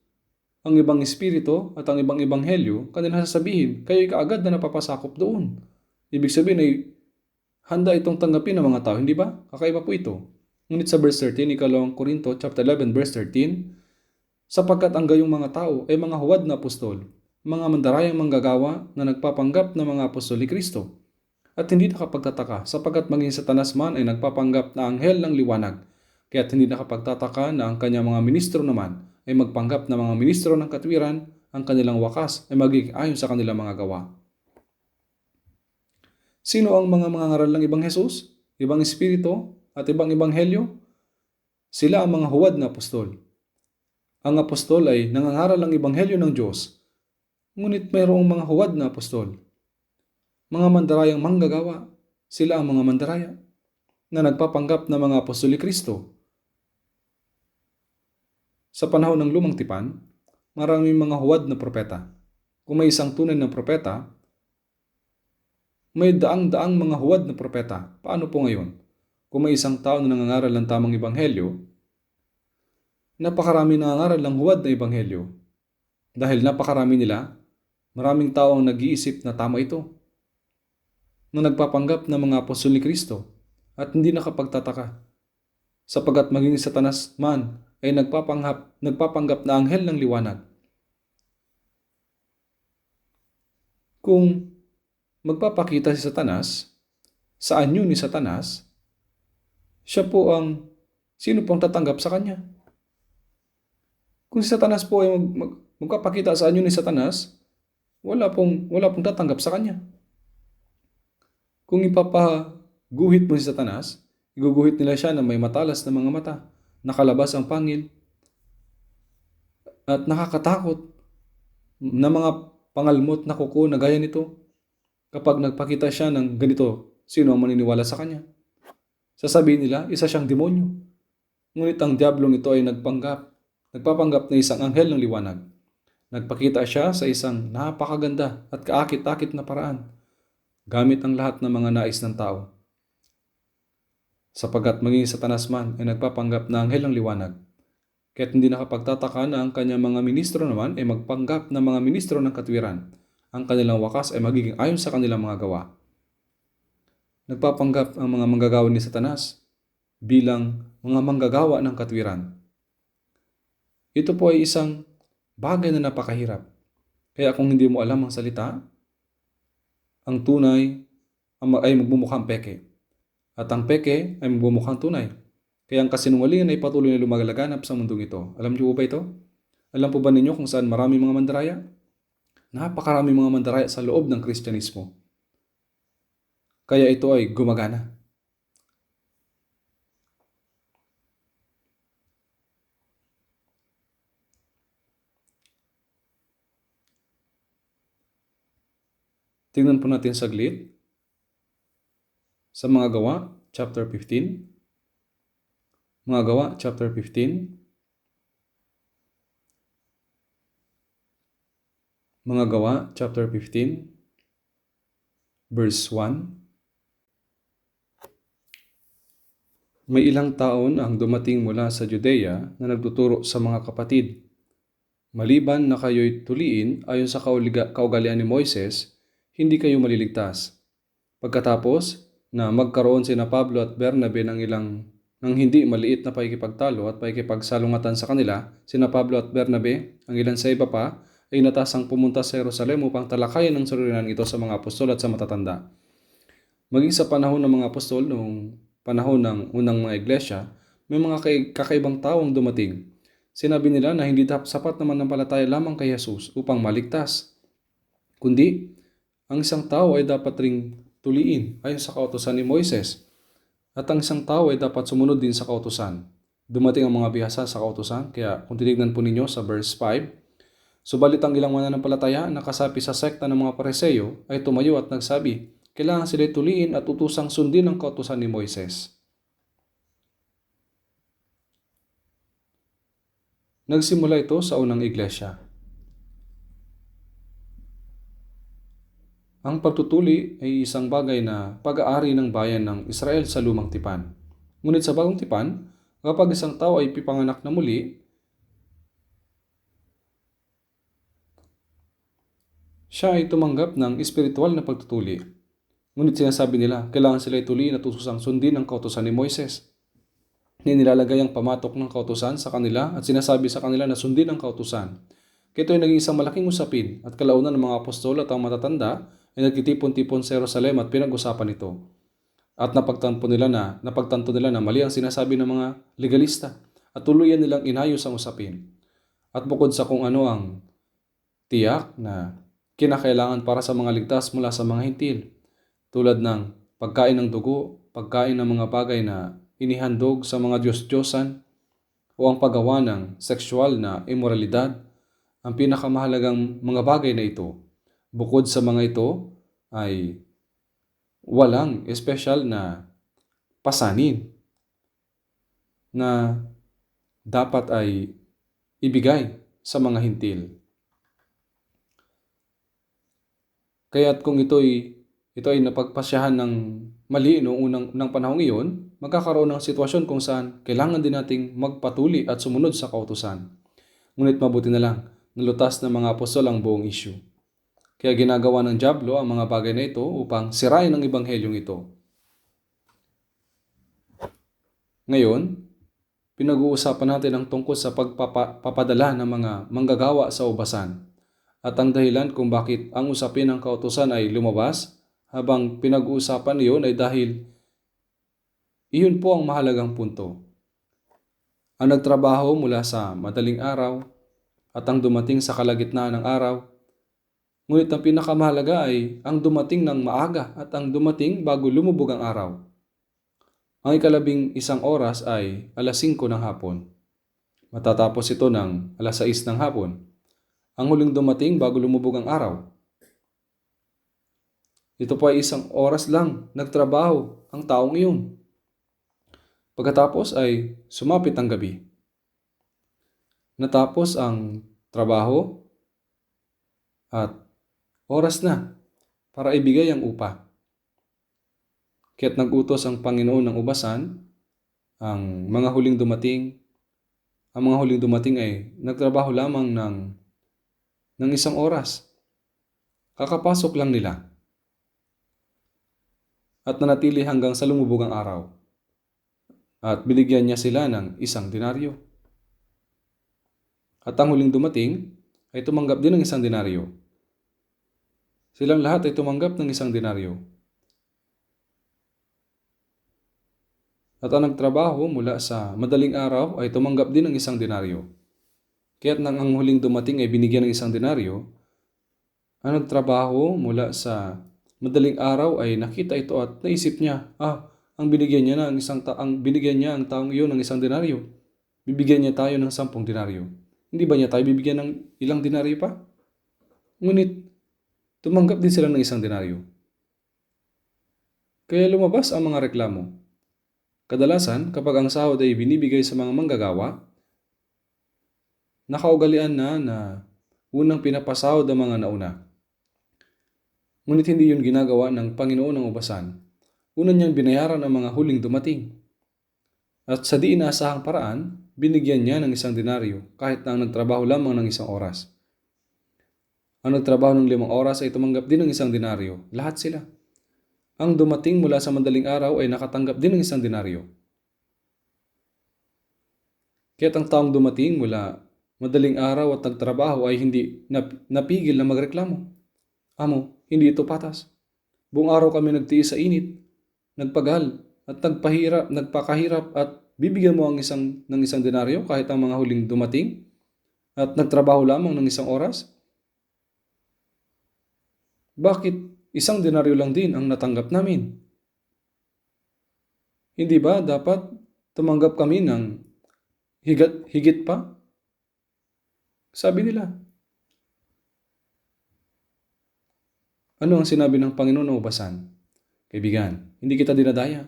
ang ibang espiritu at ang ibang ebanghelyo, kanilang sasabihin, kayo ay kaagad na napapasakop doon. Ibig sabihin ay handa itong tanggapin ng mga tao, hindi ba? Kakaiba po ito. Ngunit sa verse 13, ikalawang Korinto, chapter 11, verse 13, sapagkat ang gayong mga tao ay mga huwad na apostol, mga mandarayang manggagawa na nagpapanggap na mga apostol ni Kristo. At hindi nakapagtataka, sapagkat maging Satanas man ay nagpapanggap na anghel ng liwanag, kaya't hindi nakapagtataka na ang kanyang mga ministro naman ay magpanggap na mga ministro ng katwiran, ang kanilang wakas ay magiging ayon sa kanilang mga gawa. Sino ang mga mangangaral ng ibang Jesus, ibang espiritu at ibang ebanghelyo? Sila ang mga huwad na apostol. Ang apostol ay nangangaral ng ebanghelyo ng Diyos, ngunit mayroong mga huwad na apostol. Mga mandarayang manggagawa, sila ang mga mandaraya na nagpapanggap na mga apostol ni Kristo. Sa panahon ng lumang tipan, maraming mga huwad na propeta. Kung may isang tunay na propeta, may daang-daang mga huwad na propeta. Paano po ngayon? Kung may isang tao na nangangaral ng tamang ebanghelyo, napakarami nangangaral ng huwad na ebanghelyo. Dahil napakarami nila, maraming tao ang nag-iisip na tama ito, na nagpapanggap na mga apostol ni Kristo at hindi nakapagtataka, sapagkat maging Satanas man ay nagpapanggap na anghel ng liwanag. Kung magpapakita si Satanas sa anyo ni Satanas, siya po ang sino pong tatanggap sa kanya? Kung si Satanas po ay magpapakita sa anyo ni Satanas, wala pong tatanggap sa kanya. Kung ipapaguhit mo si Satanas, iguguhit nila siya na may matalas na mga mata, nakalabas ang pangil, at nakakatakot na mga pangalmot na kuko na gaya nito. Kapag nagpakita siya ng ganito, sino ang maniniwala sa kanya? Sasabihin nila, isa siyang demonyo. Ngunit ang diablong ito ay nagpapanggap na isang anghel ng liwanag. Nagpakita siya sa isang napakaganda at kaakit-akit na paraan, gamit ang lahat ng mga nais ng tao. Sapagkat maging Satanas man ay nagpapanggap na anghel ng liwanag, kaya't hindi nakapagtataka na ang kanyang mga ministro naman ay magpanggap na mga ministro ng katwiran. Ang kanilang wakas ay magiging ayon sa kanilang mga gawa. Nagpapanggap ang mga manggagawa ni Satanas bilang mga manggagawa ng katwiran. Ito po ay isang bagay na napakahirap. Kaya kung hindi mo alam ang salita, ang tunay ay magmumukhang peke. At ang peke ay magmumukhang tunay. Kaya ang kasinungalingan ay patuloy na lumalaganap sa mundong ito. Alam niyo po ba ito? Alam po ba ninyo kung saan maraming mga mandaraya? Napakaraming mga mandaraya sa loob ng Kristyanismo. Kaya ito ay gumagana. Tingnan po natin saglit sa mga gawa, chapter 15. Mga gawa, chapter 15. Mga Gawa, chapter 15, verse 1. May ilang taon ang dumating mula sa Judea na nagtuturo sa mga kapatid. Maliban na kayo'y tuliin ayon sa kaugalian ni Moises, hindi kayo maliligtas. Pagkatapos na magkaroon sina Pablo at Bernabe ng hindi maliit na pakikipagtalo at pakikipagsalungatan sa kanila, sina Pablo at Bernabe, ang ilan sa iba pa, ay natasang pumunta sa Jerusalem upang talakayan ang suliranan ito sa mga apostol at sa matatanda. Maging sa panahon ng mga apostol, noong panahon ng unang mga iglesia, may mga kakaibang taong dumating. Sinabi nila na hindi sapat naman ng palataya lamang kay Jesus upang maligtas, kundi ang isang tao ay dapat ring tuliin ayon sa kautusan ni Moises, at ang isang tao ay dapat sumunod din sa kautusan. Dumating ang mga bihasa sa kautusan, kaya kung titignan po ninyo sa verse 5, subalit ang ilang mananampalataya na kasapi sa sekta ng mga Pariseo ay tumayo at nagsabi, kailangan sila'y tuliin at utusang sundin ang kautusan ni Moises. Nagsimula ito sa unang iglesia. Ang pagtutuli ay isang bagay na pag-aari ng bayan ng Israel sa lumang tipan. Ngunit sa bagong tipan, kapag isang tao ay pipanganak na muli, siya ay tumanggap ng espiritual na pagtutuli. Ngunit sinasabi nila, kailangan sila ituloy na tusang sundin ang kautusan ni Moises. Nilalagay ang pamatok ng kautusan sa kanila at sinasabi sa kanila na sundin ang kautusan. Kaya ito ay naging isang malaking usapin at kalaunan ng mga apostol at ang matatanda ay nagtitipon-tipon sa Jerusalem at pinag-usapan ito. At napagtanto nila na mali ang sinasabi ng mga legalista at tuluyan nilang inayos ang usapin. At bukod sa kung ano ang tiyak na kinakailangan para sa mga ligtas mula sa mga hintil, tulad ng pagkain ng dugo, pagkain ng mga bagay na inihandog sa mga Diyos-Diyosan, o ang paggawa ng sexual na immoralidad, ang pinakamahalagang mga bagay na ito. Bukod sa mga ito ay walang espesyal na pasanin na dapat ay ibigay sa mga hintil. Kaya't kung ito ay napagpasyahan ng mali noong unang panahong iyon, magkakaroon ng sitwasyon kung saan kailangan din nating magpatuli at sumunod sa kautusan. Ngunit mabuti na lang, nalutas ng mga apostol ang buong issue. Kaya ginagawa ng dyablo ang mga bagay na ito upang sirain ang ebanghelyong ito. Ngayon, pinag-uusapan natin ang tungkol sa pagpapadala ng mga manggagawa sa ubasan at ang dahilan kung bakit ang usapin ng kautusan ay lumabas habang pinag-uusapan iyon ay dahil iyon po ang mahalagang punto. Ang nagtrabaho mula sa madaling araw at ang dumating sa kalagitnaan ng araw, ngunit ang pinakamahalaga ay ang dumating ng maaga at ang dumating bago lumubog ang araw. Ang 11 oras ay 5:00 ng hapon. Matatapos ito ng 6:00 ng hapon. Ang huling dumating bago lumubog ang araw. Ito po ay 1 oras lang nagtrabaho ang taong iyon. Pagkatapos ay sumapit ang gabi. Natapos ang trabaho at oras na para ibigay ang upa. Kaya't nag-utos ang Panginoon ng ubasan, ang mga huling dumating ay nagtrabaho lamang ng 1 oras. Kakapasok lang nila at nanatili hanggang sa lumubog ang araw. At binigyan niya sila ng 1 denaryo. At ang huling dumating ay tumanggap din ng 1 denaryo. Silang lahat ay tumanggap ng 1 denaryo. At ang nagtrabaho mula sa madaling araw ay tumanggap din ng 1 denaryo. Kaya't nang ang huling dumating ay binigyan ng 1 denaryo, ang nagtrabaho mula sa madaling araw ay nakita ito at naisip niya, ang binigyan niya ang taong iyon ng 1 denaryo. Bibigyan niya tayo ng 10 denaryo. Hindi ba niya tayo bibigyan ng ilang denaryo pa? Ngunit tumanggap din sila ng 1 denaryo. Kaya lumabas ang mga reklamo. Kadalasan, kapag ang sahod ay binibigay sa mga manggagawa, nakaugalian na unang pinapasahod ang mga nauna. Ngunit hindi yun ginagawa ng Panginoon ng ubasan. Una niyang binayaran ang mga huling dumating. At sa di inaasahang paraan, binigyan niya ng 1 denaryo kahit na ang nagtrabaho lamang ng 1 oras. Ang nagtrabaho ng 5 oras ay tumanggap din ng 1 denaryo. Lahat sila. Ang dumating mula sa madaling araw ay nakatanggap din ng 1 denaryo. Kaya't ang taong dumating mula madaling araw at nagtrabaho ay hindi napigil na magreklamo. Amo, hindi ito patas. Buong araw kami nagtiis sa init, nagpagal at nagpakahirap at bibigyan mo ng 1 denaryo kahit ang mga huling dumating at nagtrabaho lamang ng 1 oras? Bakit 1 denaryo lang din ang natanggap namin? Hindi ba dapat tumanggap kami ng higit pa? Sabi nila. Ano ang sinabi ng Panginoon ng ubasan? Kaibigan, hindi kita dinadaya.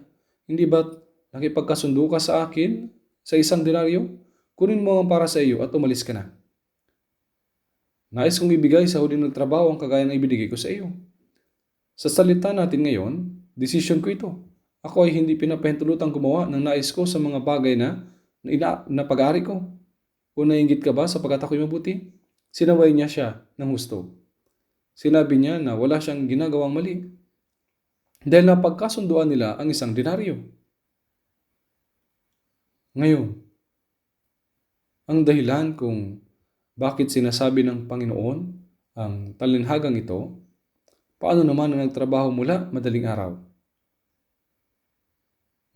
Hindi ba't nakipagkasundo ka sa akin sa 1 denaryo? Kunin mo ang para sa iyo at umalis ka na. Nais kong ibigay sa huling nagtrabaho ang kagaya ng ibinigay ko sa iyo. Sa salita natin ngayon, desisyon ko ito. Ako ay hindi pinapahintulutang gumawa ng nais ko sa mga bagay na pag-aari ko. O nainggit ka ba sapagkat ako'y mabuti? Sinaway niya siya ng husto. Sinabi niya na wala siyang ginagawang mali. Dahil napagkasunduan nila ang 1 denaryo. Ngayon, ang dahilan kung bakit sinasabi ng Panginoon ang talinhagang ito, paano naman ang nagtrabaho mula madaling araw?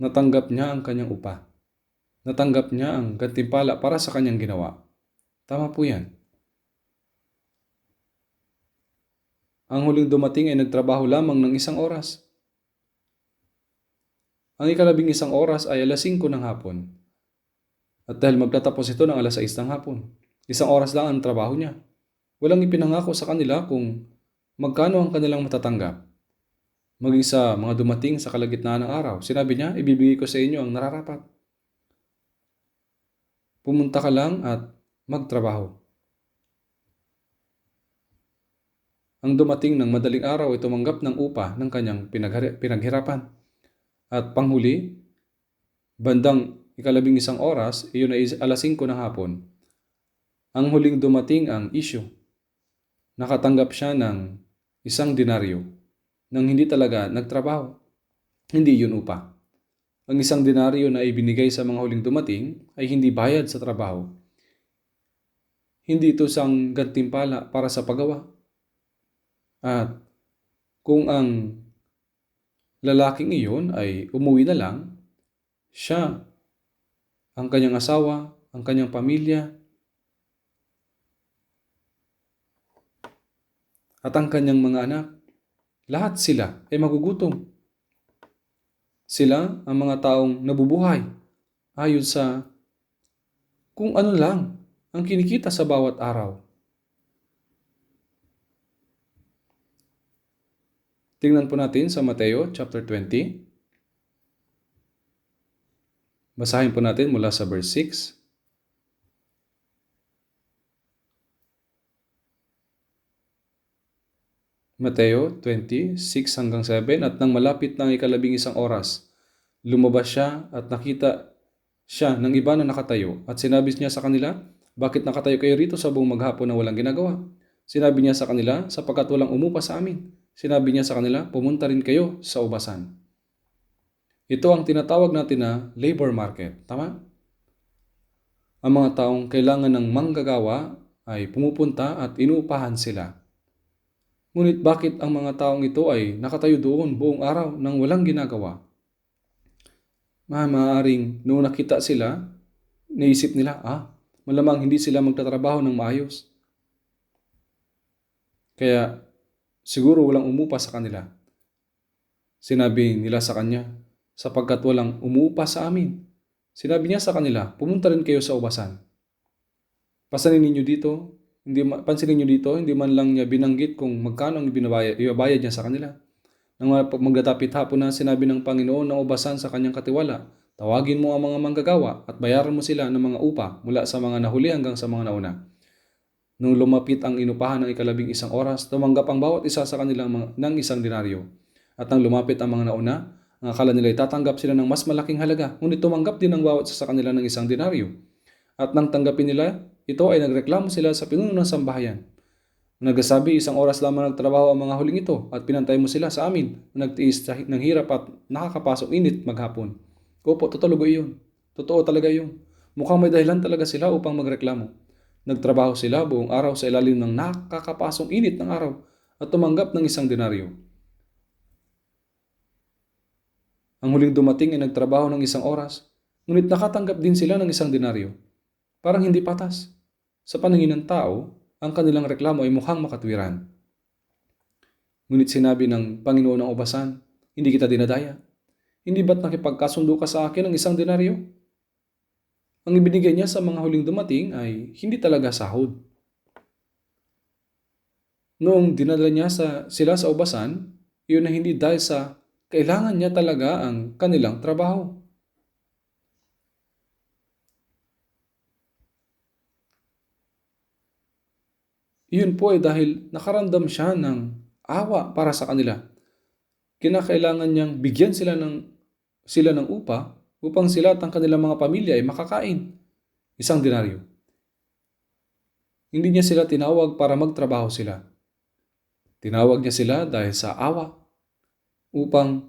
Natanggap niya ang kanyang upa. Natanggap niya ang gantimpala para sa kanyang ginawa. Tama po yan. Ang huling dumating ay nagtrabaho lamang ng 1 oras. Ang ika-11 oras ay 5:00 ng hapon. At dahil magtatapos ito ng 6:00 ng hapon, 1 oras lang ang trabaho niya. Walang ipinangako sa kanila kung magkano ang kanilang matatanggap. Maging sa mga dumating sa kalagitnaan ng araw, sinabi niya, ibibigay ko sa inyo ang nararapat. Pumunta ka lang at magtrabaho. Ang dumating ng madaling araw ay tumanggap ng upa ng kanyang pinaghirapan. At panghuli, bandang ika-11 oras, iyon ay 5:00 ng hapon. Ang huling dumating ang issue. Nakatanggap siya ng 1 denaryo nang hindi talaga nagtrabaho. Hindi yun upa. Ang 1 denaryo na ibinigay sa mga huling dumating ay hindi bayad sa trabaho. Hindi ito isang gantimpala para sa paggawa. At kung ang lalaking iyon ay umuwi na lang, siya, ang kanyang asawa, ang kanyang pamilya, at ang kanyang mga anak, lahat sila ay magugutom. Sila ang mga taong nabubuhay ayon sa kung ano lang ang kinikita sa bawat araw. Tingnan po natin sa Mateo chapter 20. Basahin po natin mula sa verse 6. Mateo 20, 6-7. At nang malapit ng ika-11 oras, lumabas siya at nakita siya ng iba na nakatayo. At sinabi niya sa kanila, bakit nakatayo kayo rito sa buong maghapon na walang ginagawa? Sinabi niya sa kanila, sapagkat walang umupa sa amin. Sinabi niya sa kanila, pumunta rin kayo sa ubasan. Ito ang tinatawag natin na labor market. Tama? Ang mga taong kailangan ng manggagawa ay pumupunta at inuupahan sila. Ngunit bakit ang mga taong ito ay nakatayo doon buong araw nang walang ginagawa? Maaaring noong nakita sila, naisip nila, malamang hindi sila magtatrabaho ng maayos. Kaya siguro walang umupa sa kanila. Sinabi nila sa kanya, sapagkat walang umupa sa amin. Sinabi niya sa kanila, pumunta rin kayo sa ubasan. Pansinin niyo dito, hindi man lang niya binanggit kung magkano ang ibabayad niya sa kanila. Nang magdatapit hapon na, sinabi ng Panginoon ng ubasan sa kanyang katiwala, tawagin mo ang mga manggagawa at bayaran mo sila ng mga upa mula sa mga nahuli hanggang sa mga nauna. Nung lumapit ang inupahan ng 11 oras, tumanggap ang bawat isa sa kanila ng 1 denaryo. At nang lumapit ang mga nauna, ang akala nila ay tatanggap sila ng mas malaking halaga, ngunit tumanggap din ang bawat isa sa kanila ng 1 denaryo. At nang tanggapin nila, ito ay nagreklamo sila sa pinuno ng sambahayan. Nagsasabi, 1 oras lamang nagtrabaho ang mga huling ito at pinantay mo sila sa amin na nagtiis ng hirap at nakakapasok init maghapon. Opo, totoo yun. Totoo talaga yun. Mukhang may dahilan talaga sila upang magreklamo. Nagtrabaho sila buong araw sa ilalim ng nakakapasong init ng araw at tumanggap ng 1 denaryo. Ang huling dumating ay nagtrabaho ng 1 oras, ngunit nakatanggap din sila ng 1 denaryo. Parang hindi patas. Sa paningin ng tao, ang kanilang reklamo ay mukhang makatwiran. Ngunit sinabi ng Panginoon ng ubasan, hindi kita dinadaya. Hindi ba't nakipagkasundo ka sa akin ng 1 denaryo? Ang ibinigay niya sa mga huling dumating ay hindi talaga sahod. Noong dinala niya sila sa ubasan, iyon na hindi dahil sa kailangan niya talaga ang kanilang trabaho. Iyon po ay dahil nakaramdam siya ng awa para sa kanila. Kinakailangan niyang bigyan sila ng upa upang sila at ang kanilang mga pamilya ay makakain. 1 denaryo. Hindi niya sila tinawag para magtrabaho sila. Tinawag niya sila dahil sa awa upang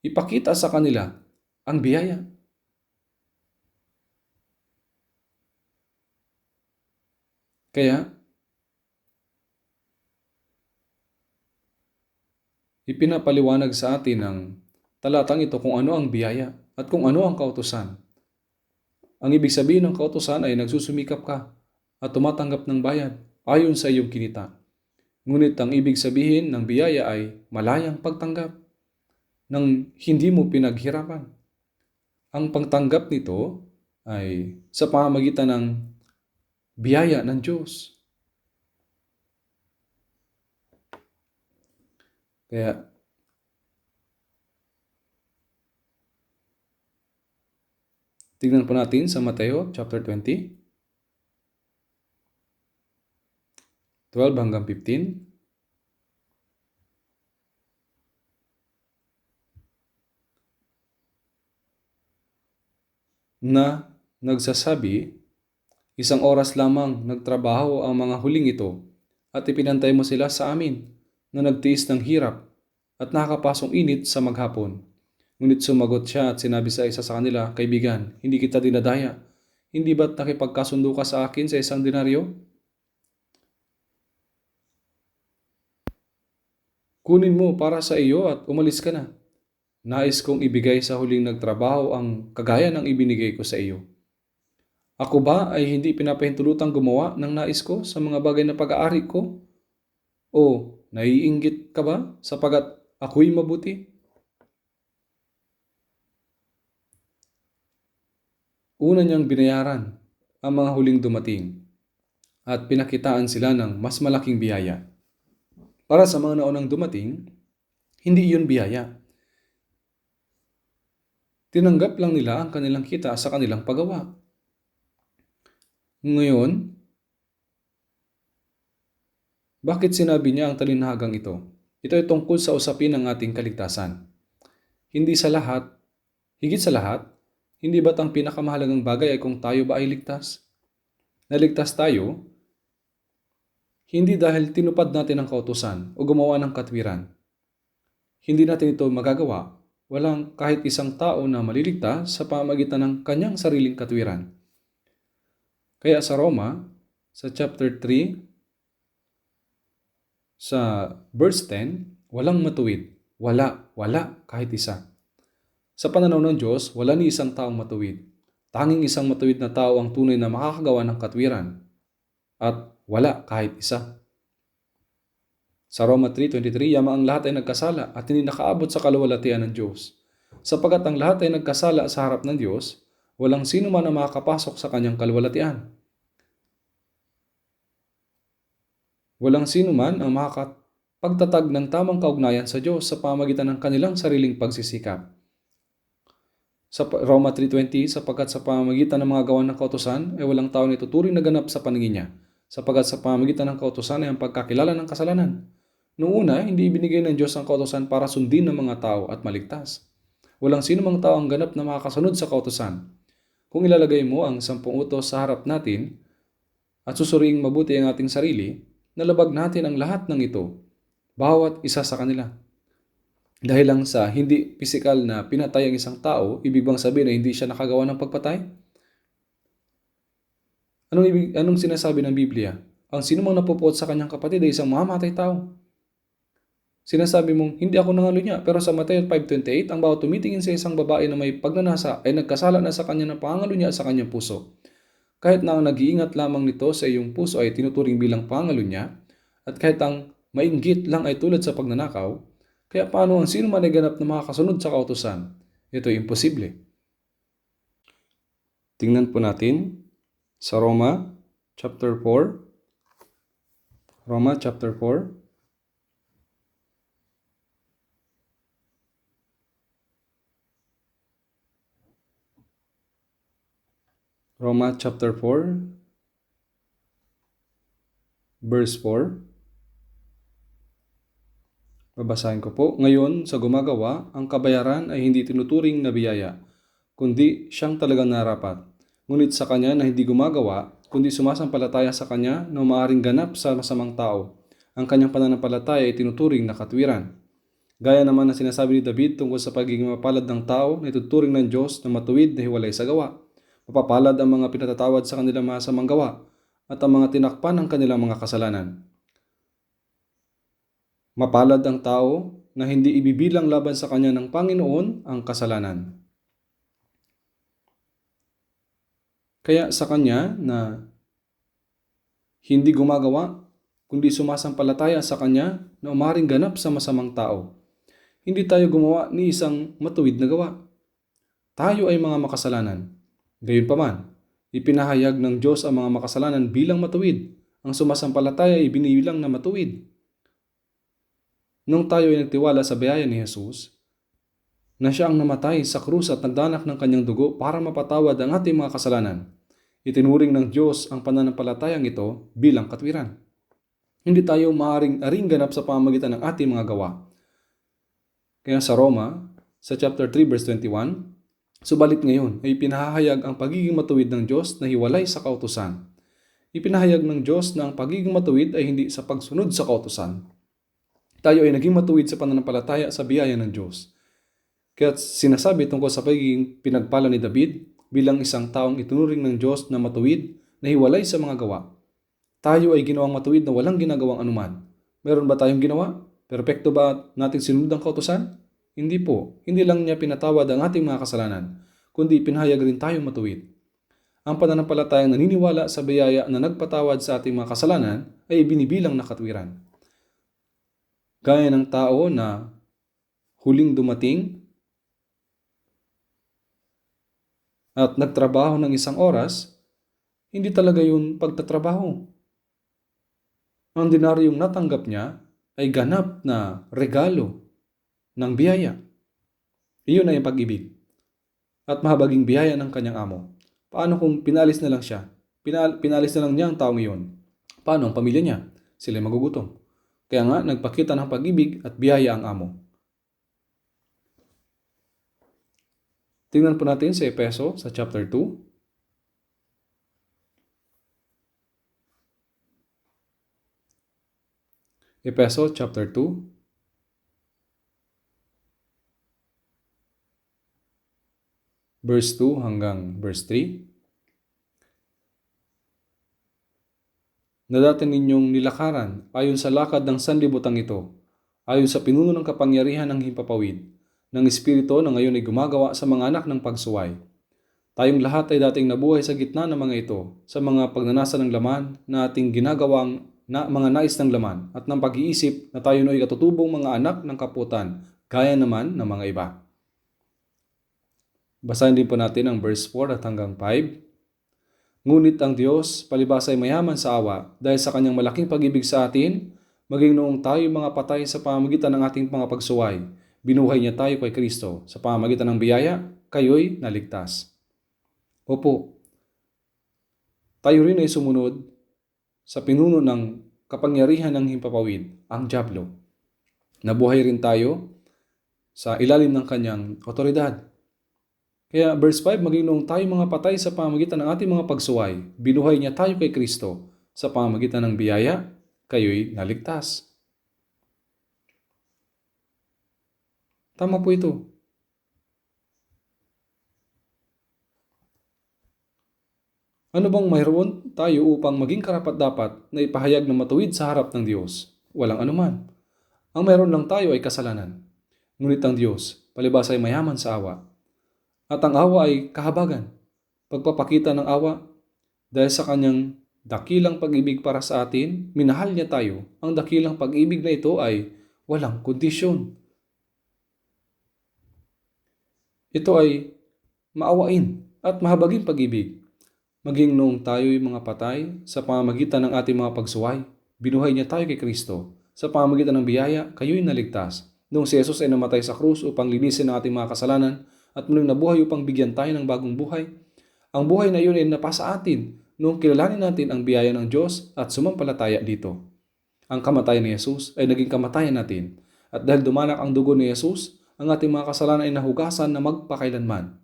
ipakita sa kanila ang biyaya. Kaya, ipinapaliwanag sa atin ng talatang ito kung ano ang biyaya at kung ano ang kautusan. Ang ibig sabihin ng kautusan ay nagsusumikap ka at tumatanggap ng bayad ayon sa iyong kinita. Ngunit ang ibig sabihin ng biyaya ay malayang pagtanggap ng hindi mo pinaghirapan. Ang pagtanggap nito ay sa pamamagitan ng biyaya ng Diyos. Kaya, tignan po natin sa Mateo chapter 20, 12 hanggang 15. Na nagsasabi, 1 oras lamang nagtrabaho ang mga huling ito at ipinantay mo sila sa amin na nagtiis ng hirap at nakakapasong init sa maghapon. Ngunit sumagot siya at sinabi sa isa sa kanila, kaibigan, hindi kita dinadaya. Hindi ba't nakipagkasundo ka sa akin sa 1 denaryo? Kunin mo para sa iyo at umalis ka na. Nais kong ibigay sa huling nagtrabaho ang kagaya ng ibinigay ko sa iyo. Ako ba ay hindi pinapahintulutang gumawa ng nais ko sa mga bagay na pag-aari ko? O naiinggit ka ba sapagat ako'y mabuti? Una niyang binayaran ang mga huling dumating at pinakitaan sila ng mas malaking biyaya. Para sa mga naunang dumating, hindi iyon biyaya. Tinanggap lang nila ang kanilang kita sa kanilang paggawa. Ngayon, bakit sinabi niya ang talinhagang ito? Ito ay tungkol sa usapin ng ating kaligtasan. Higit sa lahat, hindi ba't ang pinakamahalagang bagay ay kung tayo ba ay ligtas? Naligtas tayo, hindi dahil tinupad natin ang kautusan o gumawa ng katwiran. Hindi natin ito magagawa. Walang kahit isang tao na maliligtas sa pamamagitan ng kanyang sariling katwiran. Kaya sa Roma, sa chapter 3, sa verse 10, walang matuwid. Wala kahit isa. Sa pananaw ng Diyos, wala ni isang taong matuwid. Tanging isang matuwid na tao ang tunay na makakagawa ng katwiran. At wala kahit isa. Sa Roma 3:23, yamang ang lahat ay nagkasala at hindi nakaabot sa kaluwalhatian ng Diyos. Sapagat ang lahat ay nagkasala sa harap ng Diyos, walang sino man ang makakapasok sa kanyang kaluwalhatian. Walang sino man ang makakapagtatag ng tamang kaugnayan sa Diyos sa pamamagitan ng kanilang sariling pagsisikap. Sa Roma 3:20, sapagkat sa pamamagitan ng mga gawa ng kautusan ay walang tao na ituturing na ganap sa paningin niya, Sapagat sa pamamagitan ng kautusan ay ang pagkakilala ng kasalanan. Noong una, hindi ibinigay ng Diyos ang kautusan para sundin ng mga tao at maligtas. Walang sino mang tao ang ganap na makakasunod sa kautusan. Kung ilalagay mo ang 10 utos sa harap natin at susuriing mabuti ang ating sarili, nalabag natin ang lahat ng ito, bawat isa sa kanila. Dahil lang sa hindi pisikal na pinatay ang isang tao, ibig bang sabihin na hindi siya nakagawa ng pagpatay? Anong sinasabi ng Biblia? Ang sinumang napupuot sa kanyang kapatid ay isang mamamatay tao. Sinasabi mong, hindi ako nangalunya, pero sa Mateo 5:28, ang bawat tumitingin sa isang babae na may pagnanasa ay nagkasala na sa kanya ng pangalunya sa kanyang puso. Kahit na ang nag-iingat lamang nito sa iyong puso ay tinuturing bilang pangalunya, at kahit ang mainggit lang ay tulad sa pagnanakaw, kaya paano ang sino man ay ganap na makakasunod sa kautusan? Ito ay imposible. Tingnan po natin sa Roma chapter 4. Roma chapter 4. Roma chapter 4, verse 4. Babasahin ko po. Ngayon, sa gumagawa, ang kabayaran ay hindi tinuturing na biyaya, kundi siyang talagang narapat. Ngunit sa kanya na hindi gumagawa, kundi sumasampalataya sa kanya na maaaring ganap sa masamang tao, ang kanyang pananampalataya ay tinuturing na katwiran. Gaya naman na sinasabi ni David tungkol sa pagiging mapalad ng tao na ituturing ng Diyos na matuwid na hiwalay sa gawa. Mapapalad ang mga pinatatawad sa kanilang masamang gawa at ang mga tinakpan ng kanilang mga kasalanan. Mapalad ang tao na hindi ibibilang laban sa kanya ng Panginoon ang kasalanan. Kaya sa kanya na hindi gumagawa, kundi sumasampalataya sa kanya na umaring ganap sa masamang tao. Hindi tayo gumawa ni isang matuwid na gawa. Tayo ay mga makasalanan. Gayunpaman, ipinahayag ng Diyos ang mga makasalanan bilang matuwid. Ang sumasampalataya ay binibilang na matuwid. Nung tayo ay nagtiwala sa biyaya ni Jesus, na siya ang namatay sa krus at nagdanak ng kanyang dugo para mapatawad ang ating mga kasalanan, itinuring ng Diyos ang pananampalatayang ito bilang katwiran. Hindi tayo maaaring ganap sa pamamagitan ng ating mga gawa. Kaya sa Roma, sa chapter 3 verse 21, subalit ngayon ay pinahahayag ang pagiging matuwid ng Diyos na hiwalay sa kautusan. Ipinahayag ng Diyos na ang pagiging matuwid ay hindi sa pagsunod sa kautusan. Tayo ay naging matuwid sa pananampalataya sa biyaya ng Diyos. Kaya sinasabi tungkol sa pagiging pinagpala ni David bilang isang taong itunuring ng Diyos na matuwid na hiwalay sa mga gawa. Tayo ay ginawang matuwid na walang ginagawang anuman. Meron ba tayong ginawa? Perpekto ba natin sinunod ang kautusan? Hindi po. Hindi lang niya pinatawad ang ating mga kasalanan, kundi pinahayag rin tayong matuwid. Ang pananampalatayang naniniwala sa biyaya na nagpatawad sa ating mga kasalanan ay binibilang na katwiran. Gaya ng tao na huling dumating at nagtrabaho ng 1 oras, hindi talaga yun pagtatrabaho. Ang dinaryong natanggap niya ay ganap na regalo ng biyaya. Iyon ay ang pag-ibig at mahabaging biyaya ng kanyang amo. Paano kung pinalis na lang siya? Pinalis na lang niya ang taong iyon. Paano ang pamilya niya? Sila ay magugutom. Kaya nga, nagpakita ng pag-ibig at biyaya ang amo. Tingnan po natin sa Efeso sa chapter 2. Efeso chapter 2. Verse 2 hanggang verse 3. Na dati ninyong nilakaran ayon sa lakad ng sanlibutan ito, ayon sa pinuno ng kapangyarihan ng himpapawid, ng Espiritu na ngayon ay gumagawa sa mga anak ng pagsuway. Tayong lahat ay dating nabuhay sa gitna ng mga ito, sa mga pagnanasa ng laman na ating ginagawang mga nais ng laman at ng pag-iisip na tayo ay katutubong mga anak ng kaputan, gaya naman ng mga iba. Basahin din po natin ang verse 4 at hanggang 5. Ngunit ang Diyos palibhasa ay mayaman sa awa dahil sa kanyang malaking pag-ibig sa atin, maging noong tayo mga patay sa pamamagitan ng ating mga pagsuway, binuhay niya tayo kay Kristo. Sa pamamagitan ng biyaya, kayo'y naligtas. Opo, tayo rin ay sumunod sa pinuno ng kapangyarihan ng himpapawid, ang dyablo. Nabuhay rin tayo sa ilalim ng kanyang otoridad. Kaya verse 5, maging noong tayo mga patay sa pamamagitan ng ating mga pagsuway, binuhay niya tayo kay Kristo sa pamamagitan ng biyaya, kayo'y naligtas. Tama po ito. Ano bang mayroon tayo upang maging karapat-dapat na ipahayag na matuwid sa harap ng Diyos? Walang anuman. Ang mayroon lang tayo ay kasalanan. Ngunit ang Diyos, palibhas ay mayaman sa awa. At ang awa ay kahabagan. Pagpapakita ng awa, dahil sa kanyang dakilang pag-ibig para sa atin, minahal niya tayo. Ang dakilang pag-ibig na ito ay walang kondisyon. Ito ay maawain at mahabaging pag-ibig. Maging noong tayo'y mga patay sa pamamagitan ng ating mga pagsuway, binuhay niya tayo kay Kristo. Sa pamamagitan ng biyaya, kayo'y naligtas. Noong si Jesus ay namatay sa krus upang linisin ang ating mga kasalanan at muling nabuhay upang bigyan tayo ng bagong buhay, ang buhay na iyon ay napasa atin noong kilalanin natin ang biyaya ng Diyos at sumampalataya dito. Ang kamatayan ni Jesus ay naging kamatayan natin. At dahil dumanak ang dugo ni Jesus, ang ating mga kasalanan ay nahugasan na magpakailanman.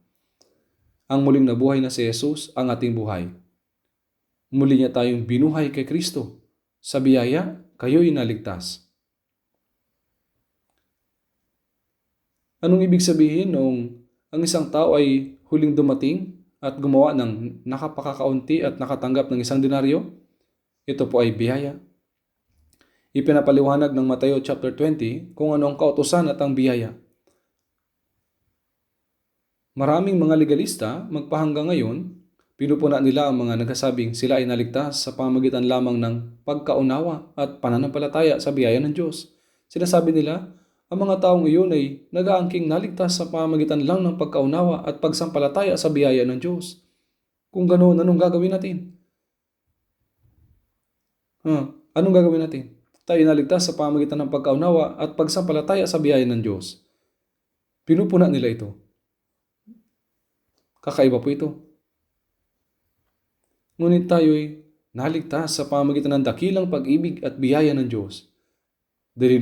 Ang muling nabuhay na si Jesus ang ating buhay. Muli niya tayong binuhay kay Kristo. Sa biyaya, kayo'y naligtas. Anong ibig sabihin noong ang isang tao ay huling dumating at gumawa ng nakapakakaunti at nakatanggap ng 1 denaryo? Ito po ay biyaya. Ipinapaliwanag ng Mateo chapter 20 kung ano ang kautusan at ang biyaya. Maraming mga legalista magpahanggang ngayon, pinupuna nila ang mga nagsasabing sila ay naligtas sa pamamagitan lamang ng pagkaunawa at pananampalataya sa biyaya ng Diyos. Sinasabi nila, ang mga taong iyon ay nag-aangking naligtas sa pamamagitan lang ng pagkaunawa at pagsampalataya sa biyaya ng Diyos. Kung ganoon, anong gagawin natin? Anong gagawin natin? Tayo naligtas sa pamamagitan ng pagkaunawa at pagsampalataya sa biyaya ng Diyos. Pinupuna nila ito. Kakaiba po ito. Ngunit tayo'y naligtas sa pamamagitan ng dakilang pag-ibig at biyaya ng Diyos. Dahil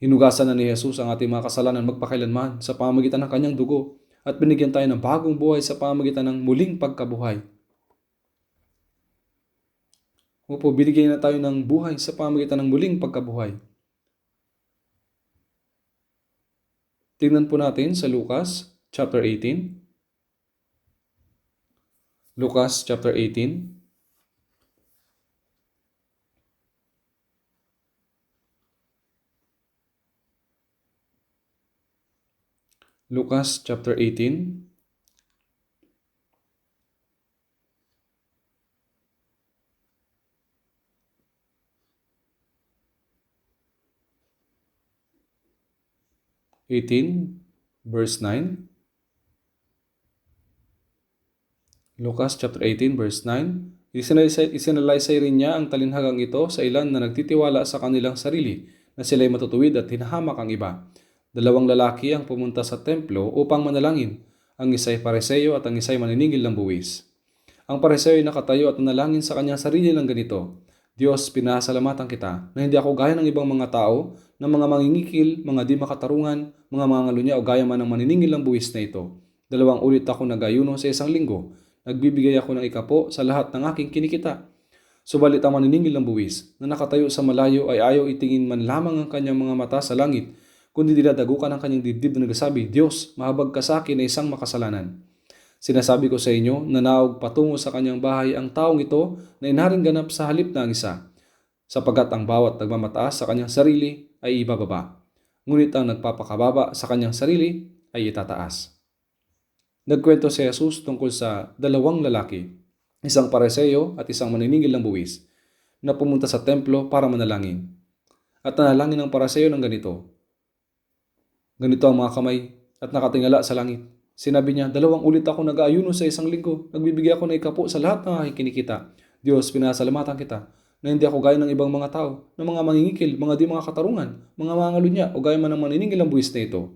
hinugasan na ni Jesus ang ating mga kasalanan magpakailanman sa pamamagitan ng kanyang dugo at binigyan tayo ng bagong buhay sa pamamagitan ng muling pagkabuhay. Opo, binigyan na tayo ng buhay sa pamamagitan ng muling pagkabuhay. Tingnan po natin sa Lucas chapter 18. Lucas chapter 18. Lucas chapter 18. Verse 9. Lucas chapter 18 verse 9. Isinalaysay rin niya ang talinhagang ito sa ilan na nagtitiwala sa kanilang sarili na sila'y matutuwid at hinahamak ang iba. 2 lalaki ang pumunta sa templo upang manalangin. Ang isa'y pareseyo at ang isa'y maniningil ng buwis. Ang pareseyo ay nakatayo at nanalangin sa kanyang sarili ng ganito, Diyos, pinasalamatan kita na hindi ako gaya ng ibang mga tao, ng mga mangingikil, mga di makatarungan, mga mangalunya o gaya man ng maniningil ng buwis na ito. 2 ulit ako nag-ayuno sa isang linggo. Nagbibigay ako ng ikapo sa lahat ng aking kinikita. Subalit ang maniningil ng buwis na nakatayo sa malayo ay ayaw itingin man lamang ang kanyang mga mata sa langit, kundi dinadagukan ang kanyang dibdib na nagsasabi, Diyos, mahabag ka sa akin na isang makasalanan. Sinasabi ko sa inyo, nanaog patungo sa kanyang bahay ang taong ito na inaring ganap sa halip ng isa, sapagkat ang bawat nagmamataas sa kanyang sarili ay ibababa, ngunit ang nagpapakababa sa kanyang sarili ay itataas. Nagkwento si Jesus tungkol sa 2 lalaki, isang pareseyo at isang maniningil ng buwis, na pumunta sa templo para manalangin. At nanalangin ng pareseyo ng ganito. Ganito ang mga kamay at nakatingala sa langit. Sinabi niya, 2 ulit ako nag-aayuno sa isang linggo. Nagbibigay ako ng ikapo sa lahat ng aking kinikita. Diyos, pinasalamatan kita na hindi ako gaya ng ibang mga tao, ng mga mangingikil, mga di mga katarungan, mga mangalunya o gaya man ng maniningil ng buwis na ito.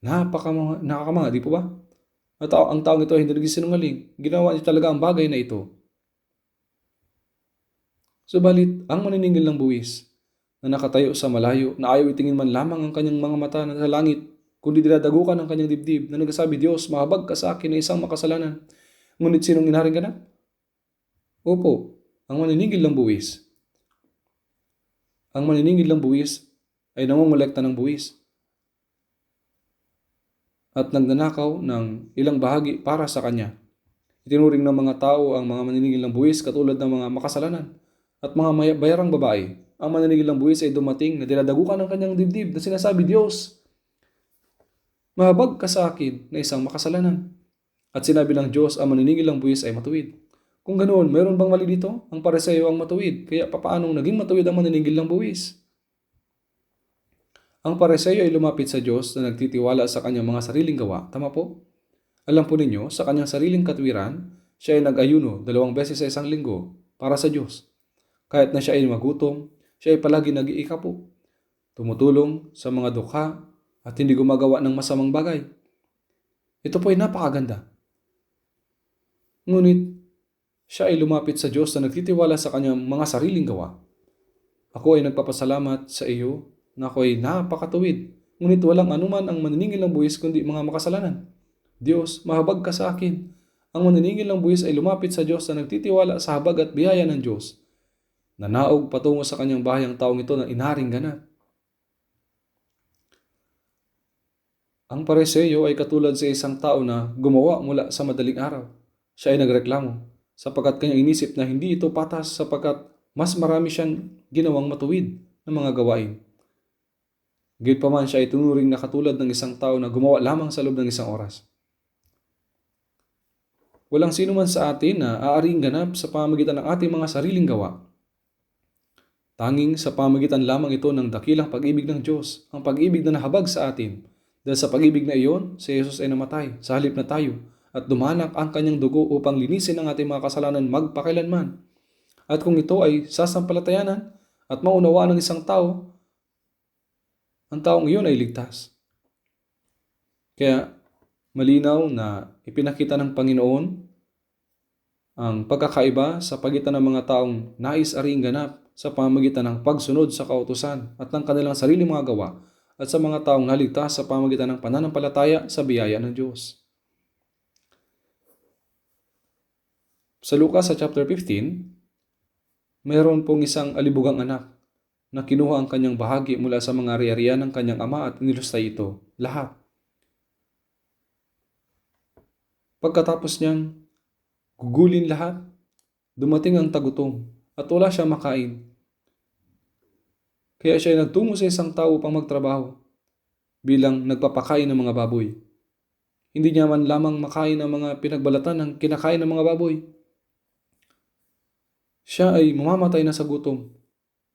Nakakamanga, di po ba? At ang taong ito ay hindi nagsisinungaling. Ginawa niya talaga ang bagay na ito. Subalit, ang maniningil ng buwis na nakatayo sa malayo, na ayaw itingin man lamang ang kanyang mga mata na sa langit, kundi dinadagukan ang kanyang dibdib, na nagsasabi, Diyos, mahabag ka sa akin na isang makasalanan. Ngunit sinong inaring ganap? Opo, ang maniningil ng buwis. Ang maniningil ng buwis ay nangongolekta ng buwis at nagnanakaw ng ilang bahagi para sa kanya. Itinuring ng mga tao ang mga maniningil ng buwis katulad ng mga makasalanan at mga bayarang babae. Ang maniningil ng buwis ay dumating na dinadagukan ng kanyang dibdib na sinasabi, Diyos, mahabag ka sa akin na isang makasalanan. At sinabi ng Diyos, ang maniningil ng buwis ay matuwid. Kung ganoon, mayroon bang mali dito? Ang Pariseo ang matuwid, kaya papaanong naging matuwid ang maniningil ng buwis? Ang Pariseo ay lumapit sa Diyos na nagtitiwala sa kanyang mga sariling gawa. Tama po? Alam po ninyo, sa kanyang sariling katwiran, siya ay nag-ayuno 2 beses sa isang linggo para sa Diyos. Kahit na siya ay magutom, siya ay palagi nag-iikapo, tumutulong sa mga dukha at hindi gumagawa ng masamang bagay. Ito po ay napakaganda. Ngunit, siya ay lumapit sa Diyos na nagtitiwala sa kanyang mga sariling gawa. Ako ay nagpapasalamat sa iyo na ako ay napakatuwid. Ngunit walang anuman ang maniningil ng buwis kundi mga makasalanan. Diyos, mahabag ka sa akin. Ang maniningil ng buwis ay lumapit sa Diyos na nagtitiwala sa habag at biyaya ng Diyos. Nanaog patungo sa kanyang bahay ang taong ito na inaring ganap. Ang Pariseo ay katulad sa isang tao na gumawa mula sa madaling araw. Siya ay nagreklamo sapagkat kanyang inisip na hindi ito patas sapagkat mas marami siyang ginawang matuwid na mga gawain. Gayunpaman siya ay tunuring na katulad ng isang tao na gumawa lamang sa loob ng isang oras. Walang sino man sa atin na aaring ganap sa pamamagitan ng ating mga sariling gawa. Tanging sa pamamagitan lamang ito ng dakilang pag-ibig ng Diyos, ang pag-ibig na nahabag sa atin. Dahil sa pag-ibig na iyon, si Jesus ay namatay sa halip na tayo at dumanak ang kanyang dugo upang linisin ang ating mga kasalanan magpakailanman. At kung ito ay sasampalatayanan at maunawaan ng isang tao, ang taong iyon ay ligtas. Kaya malinaw na ipinakita ng Panginoon ang pagkakaiba sa pagitan ng mga taong nais aring ganap sa pamamagitan ng pagsunod sa kautusan at ng kanilang sariling mga gawa at sa mga taong naligtas sa pamamagitan ng pananampalataya sa biyaya ng Diyos. Sa Lucas sa chapter 15, mayroon pong isang alibugang anak na kinuha ang kanyang bahagi mula sa mga ari-arian ng kanyang ama at inilustay ito, lahat. Pagkatapos niyang gugulin lahat, dumating ang tagutom at wala siya makain. Kaya siya ay nagtungo sa isang tao upang magtrabaho bilang nagpapakain ng mga baboy. Hindi niya man lamang makain ang mga pinagbalatan ng kinakain ng mga baboy. Siya ay mamamatay na sa gutom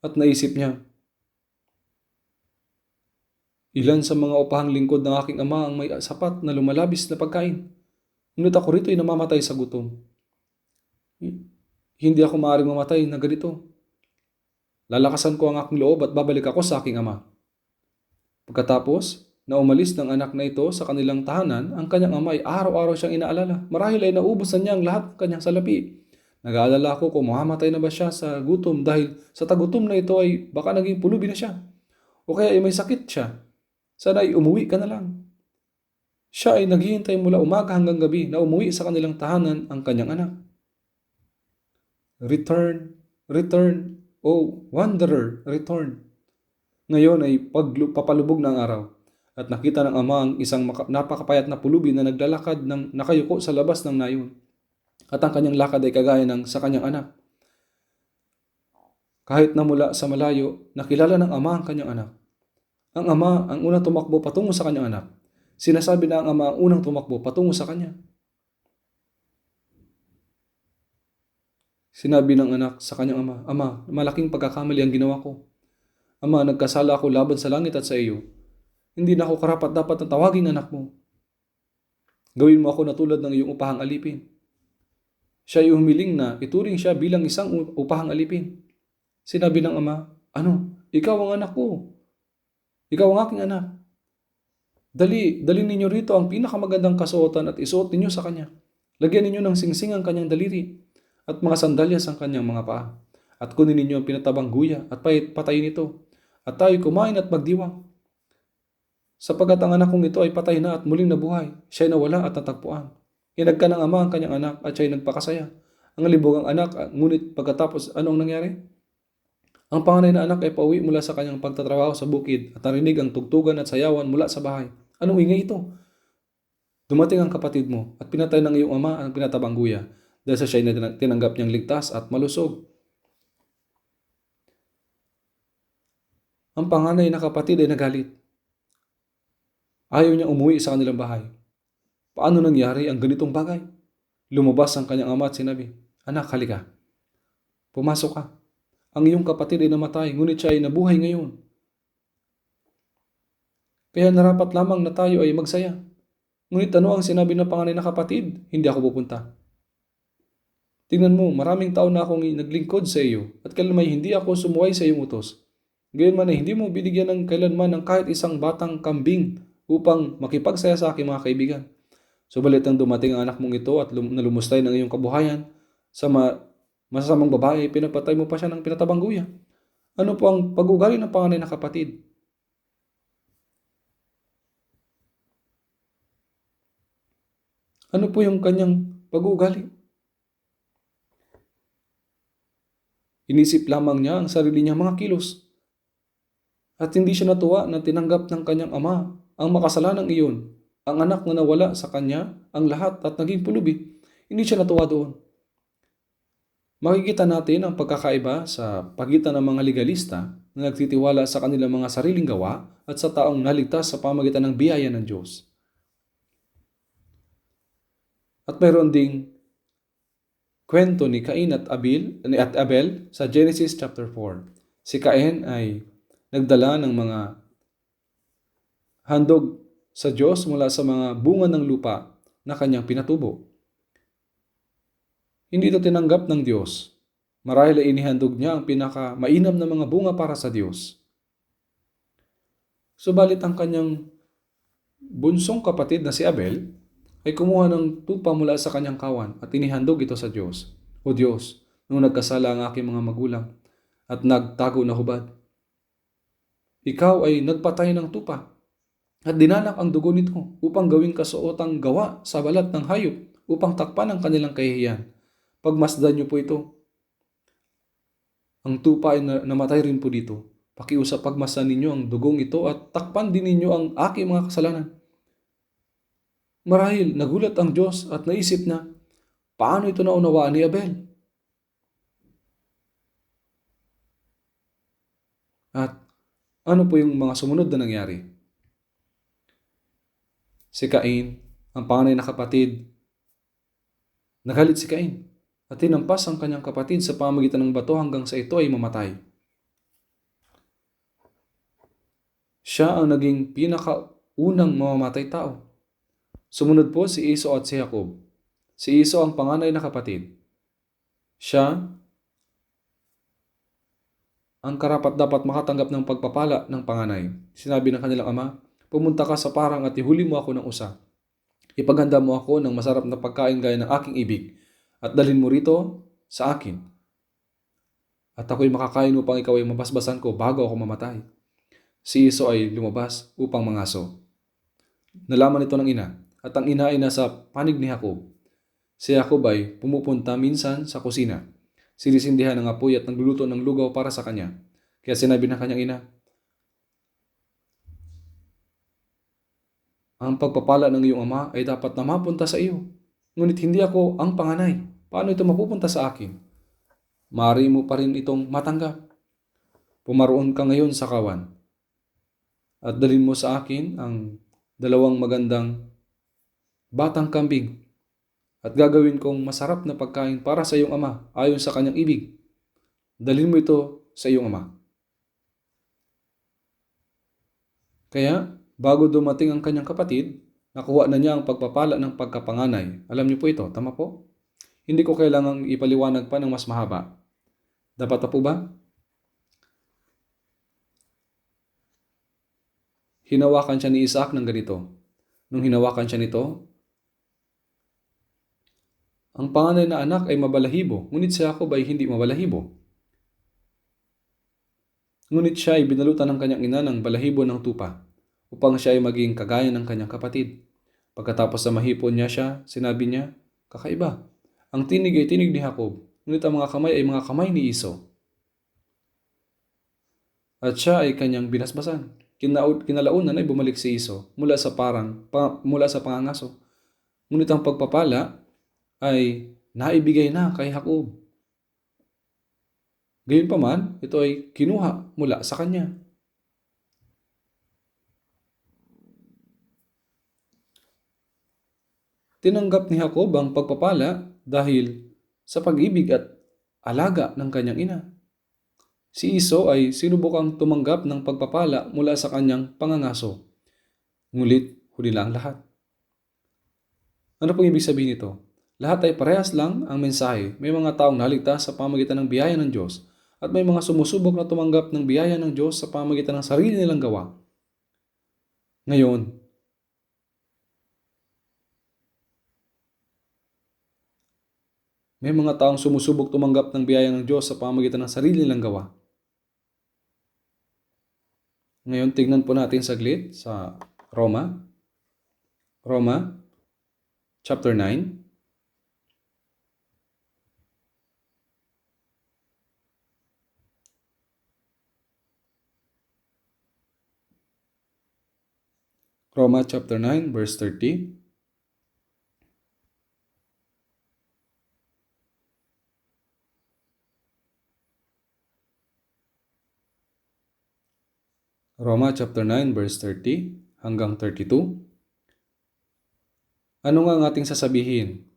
at naisip niya, ilan sa mga upahang lingkod ng aking ama ang may sapat na lumalabis na pagkain. Ngunit ako rito ay namamatay sa gutom. Hindi ako maaaring mamatay na ganito. Lalakasan ko ang aking loob at babalik ako sa aking ama. Pagkatapos na umalis ng anak na ito sa kanilang tahanan, ang kanyang ama ay araw-araw siyang inaalala. Marahil ay naubos na niya ang lahat ng kanyang salapi. Nag-aalala ako kung mamamatay na ba siya sa gutom dahil sa tagutom na ito ay baka naging pulubi na siya. O kaya ay may sakit siya. Sana ay umuwi ka na lang. Siya ay naghihintay mula umaga hanggang gabi na umuwi sa kanilang tahanan ang kanyang anak. Return, return, oh wanderer, return. Ngayon ay papalubog na ang araw at nakita ng ama ang isang napakapayat na pulubi na naglalakad ng nakayuko sa labas ng nayon. At ang kanyang lakad ay kagaya ng sa kanyang anak. Kahit na mula sa malayo, nakilala ng ama ang kanyang anak. Ang ama ang unang tumakbo patungo sa kanyang anak. Sinasabi na ang ama ang unang tumakbo patungo sa kanya. Sinabi ng anak sa kanyang ama, Ama, malaking pagkakamali ang ginawa ko. Ama, nagkasala ako laban sa langit at sa iyo. Hindi na ako karapat dapat na tawagin anak mo. Gawin mo ako na tulad ng iyong upahang alipin. Siya ay humiling na ituring siya bilang isang upahang alipin. Sinabi ng ama, ano? Ikaw ang anak ko. Ikaw ang aking anak. Dali ninyo rito ang pinakamagandang kasuotan at isuot ninyo sa kanya. Lagyan ninyo ng singsing ang kanyang daliri at mga sandalyas ang kanyang mga paa. at kunin ninyo ang pinatabang guya at patayin ito, at tayo kumain at magdiwang. Sapagkat ang anak kong ito ay patay na at muling nabuhay, siya ay nawala at natagpuan. Hinagka ng ama ang kanyang anak at siya ay nagpakasaya. Ang libugang anak, ngunit pagkatapos ano ang nangyari? Ang panganay na anak ay pauwi mula sa kanyang pagtatrabaho sa bukid at narinig ang tugtugan at sayawan mula sa bahay. Anong ingay ito? Dumating ang kapatid mo at pinatay ng iyong ama ang pinatabang guya dahil sa siya ay tinanggap niyang ligtas at malusog. Ang panganay na kapatid ay nagalit. Ayaw niyang umuwi sa kanilang bahay. Paano nangyari ang ganitong bagay? Lumabas ang kanyang ama at sinabi, "Anak, halika. Pumasok ka. Ang iyong kapatid ay namatay, ngunit siya ay nabuhay ngayon. Kaya narapat lamang na tayo ay magsaya. Ngunit ano ang sinabi ng panganay na kapatid? Hindi ako pupunta. Tingnan mo, maraming taon na akong naglingkod sa iyo at kailanman hindi ako sumuway sa iyong utos. Gayon man ay hindi mo binigyan ng kailanman ng kahit isang batang kambing upang makipagsaya sa aking mga kaibigan. Subalit nang dumating ang anak mong ito at nalumustay ng iyong kabuhayan sa masasamang babae, pinapatay mo pa siya ng pinatabang guya. Ano po ang pag-ugali ng panganay na kapatid? Ano po yung kanyang pag-uugali? Inisip lamang niya ang sarili niyang mga kilos. At hindi siya natuwa na tinanggap ng kanyang ama ang makasalanang iyon. Ang anak na nawala sa kanya ang lahat at naging pulubi. Hindi siya natuwa doon. Makikita natin ang pagkakaiba sa pagitan ng mga legalista na nagtitiwala sa kanilang mga sariling gawa at sa taong naligtas sa pamagitan ng biyaya ng Diyos. At mayroon ding kwento ni Cain at Abel sa Genesis chapter 4. Si Cain ay nagdala ng mga handog sa Diyos mula sa mga bunga ng lupa na kanyang pinatubo. Hindi ito tinanggap ng Diyos. Marahil ay inihandog niya ang pinakamainam na mga bunga para sa Diyos. Subalit ang kanyang bunsong kapatid na si Abel ay kumuha ng tupa mula sa kanyang kawan at inihandog ito sa Diyos. O Diyos, nung nagkasala ang aking mga magulang at nagtago na hubad, ikaw ay nagpatay ng tupa at dinanak ang dugo nito upang gawing kasuotang gawa sa balat ng hayop upang takpan ang kanilang kahihiyan. Pagmasdan niyo po ito. Ang tupa ay namatay rin po dito. Pakiusap pagmasdan ninyo ang dugong ito at takpan din ninyo ang aking mga kasalanan. Marahil nagulat ang Diyos at naisip na, paano ito naunawaan ni Abel? At ano po yung mga sumunod na nangyari? Si Cain, ang panganay na kapatid, nagalit si Cain at tinampas ang kanyang kapatid sa pamamagitan ng bato hanggang sa ito ay mamatay. Siya ang naging pinakaunang mamamatay tao. Sumunod po si Esau at si Jacob. Si Esau ang panganay na kapatid. Siya ang karapat-dapat makatanggap ng pagpapala ng panganay. Sinabi ng kanilang ama, pumunta ka sa parang at ihuli mo ako ng usa. Ipaghanda mo ako ng masarap na pagkain gaya ng aking ibig at dalhin mo rito sa akin. At ako'y makakain upang ikaw ay mabasbasan ko bago ako mamatay. Si Esau ay lumabas upang mangaso. Nalaman ito ng ina at ang ina ay nasa panig ni Jacob. Si Jacob ay pumupunta minsan sa kusina. Sinisindihan ng apoy at nagluluto ng lugaw para sa kanya. Kaya sinabi ng kanyang ina, ang pagpapala ng iyong ama ay dapat na mapunta sa iyo. Ngunit hindi ako ang panganay. Paano ito mapupunta sa akin? Maaari mo pa rin itong matanggap. Pumaroon ka ngayon sa kawan. At dalhin mo sa akin ang 2 magandang batang kambing. At gagawin kong masarap na pagkain para sa iyong ama ayon sa kanyang ibig. Dalhin mo ito sa iyong ama. Kaya, bago dumating ang kanyang kapatid, nakuha na niya ang pagpapala ng pagkapanganay. Alam niyo po ito, tama po? Hindi ko kailangang ipaliwanag pa ng mas mahaba. Dapat na po ba? Hinawakan siya ni Isaac ng ganito. Nung hinawakan siya nito, ang panganay na anak ay mabalahibo, ngunit si Jacob ay hindi mabalahibo. Ngunit siya ay binalutan ng kanyang ina ng balahibo ng tupa upang siya ay maging kagaya ng kanyang kapatid. Pagkatapos na mahipon niya siya, sinabi niya, "Kakaiba. Ang tinig ay tinig ni Jacob, ngunit ang mga kamay ay mga kamay ni Esau." At siya ay kanyang binasbasan. Kinalaunan ay bumalik si Esau mula sa pangangaso. Ngunit ang pagpapala ay naibigay na kay Jacob. Gayunpaman, ito ay kinuha mula sa kanya. Tinanggap ni Jacob ang pagpapala dahil sa pag-ibig at alaga ng kanyang ina. Si Esau ay sinubukang tumanggap ng pagpapala mula sa kanyang pangangaso. Ngulit, huli na ang lahat. Ano pong ibig sabihin nito? Lahat ay parehas lang ang mensahe. May mga taong naligtas sa pamagitan ng biyaya ng Diyos at may mga sumusubok na tumanggap ng biyaya ng Diyos sa pamagitan ng sarili nilang gawa. Ngayon, may mga taong sumusubok tumanggap ng biyaya ng Diyos sa pamagitan ng sarili nilang gawa. Ngayon, tignan po natin saglit sa Roma chapter 9. Roma chapter 9 verse 30. Roma chapter 9 verse 30 hanggang 32. Ano nga ang ating sasabihin?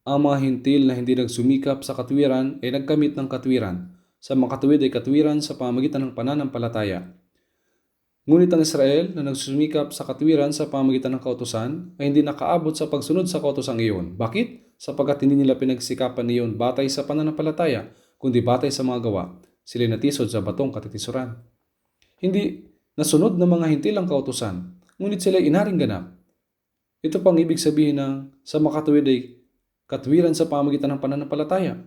Ang mga hintil na hindi nagsumikap sa katwiran ay nagkamit ng katwiran. Sa mga katuwid ay katwiran sa pamagitan ng pananampalataya. Ngunit ang Israel na nagsumikap sa katwiran sa pamagitan ng kautusan ay hindi nakaabot sa pagsunod sa kautosang iyon. Bakit? Sapagkat hindi nila pinagsikapan niyon batay sa pananampalataya, kundi batay sa mga gawa. Sila'y natisod sa batong katitisuran. Hindi nasunod ng mga hintil ang kautusan, ngunit sila'y inaring ganap. Ito pang ibig sabihin ng sa makatuwid ay katwiran sa pamagitan ng pananampalataya.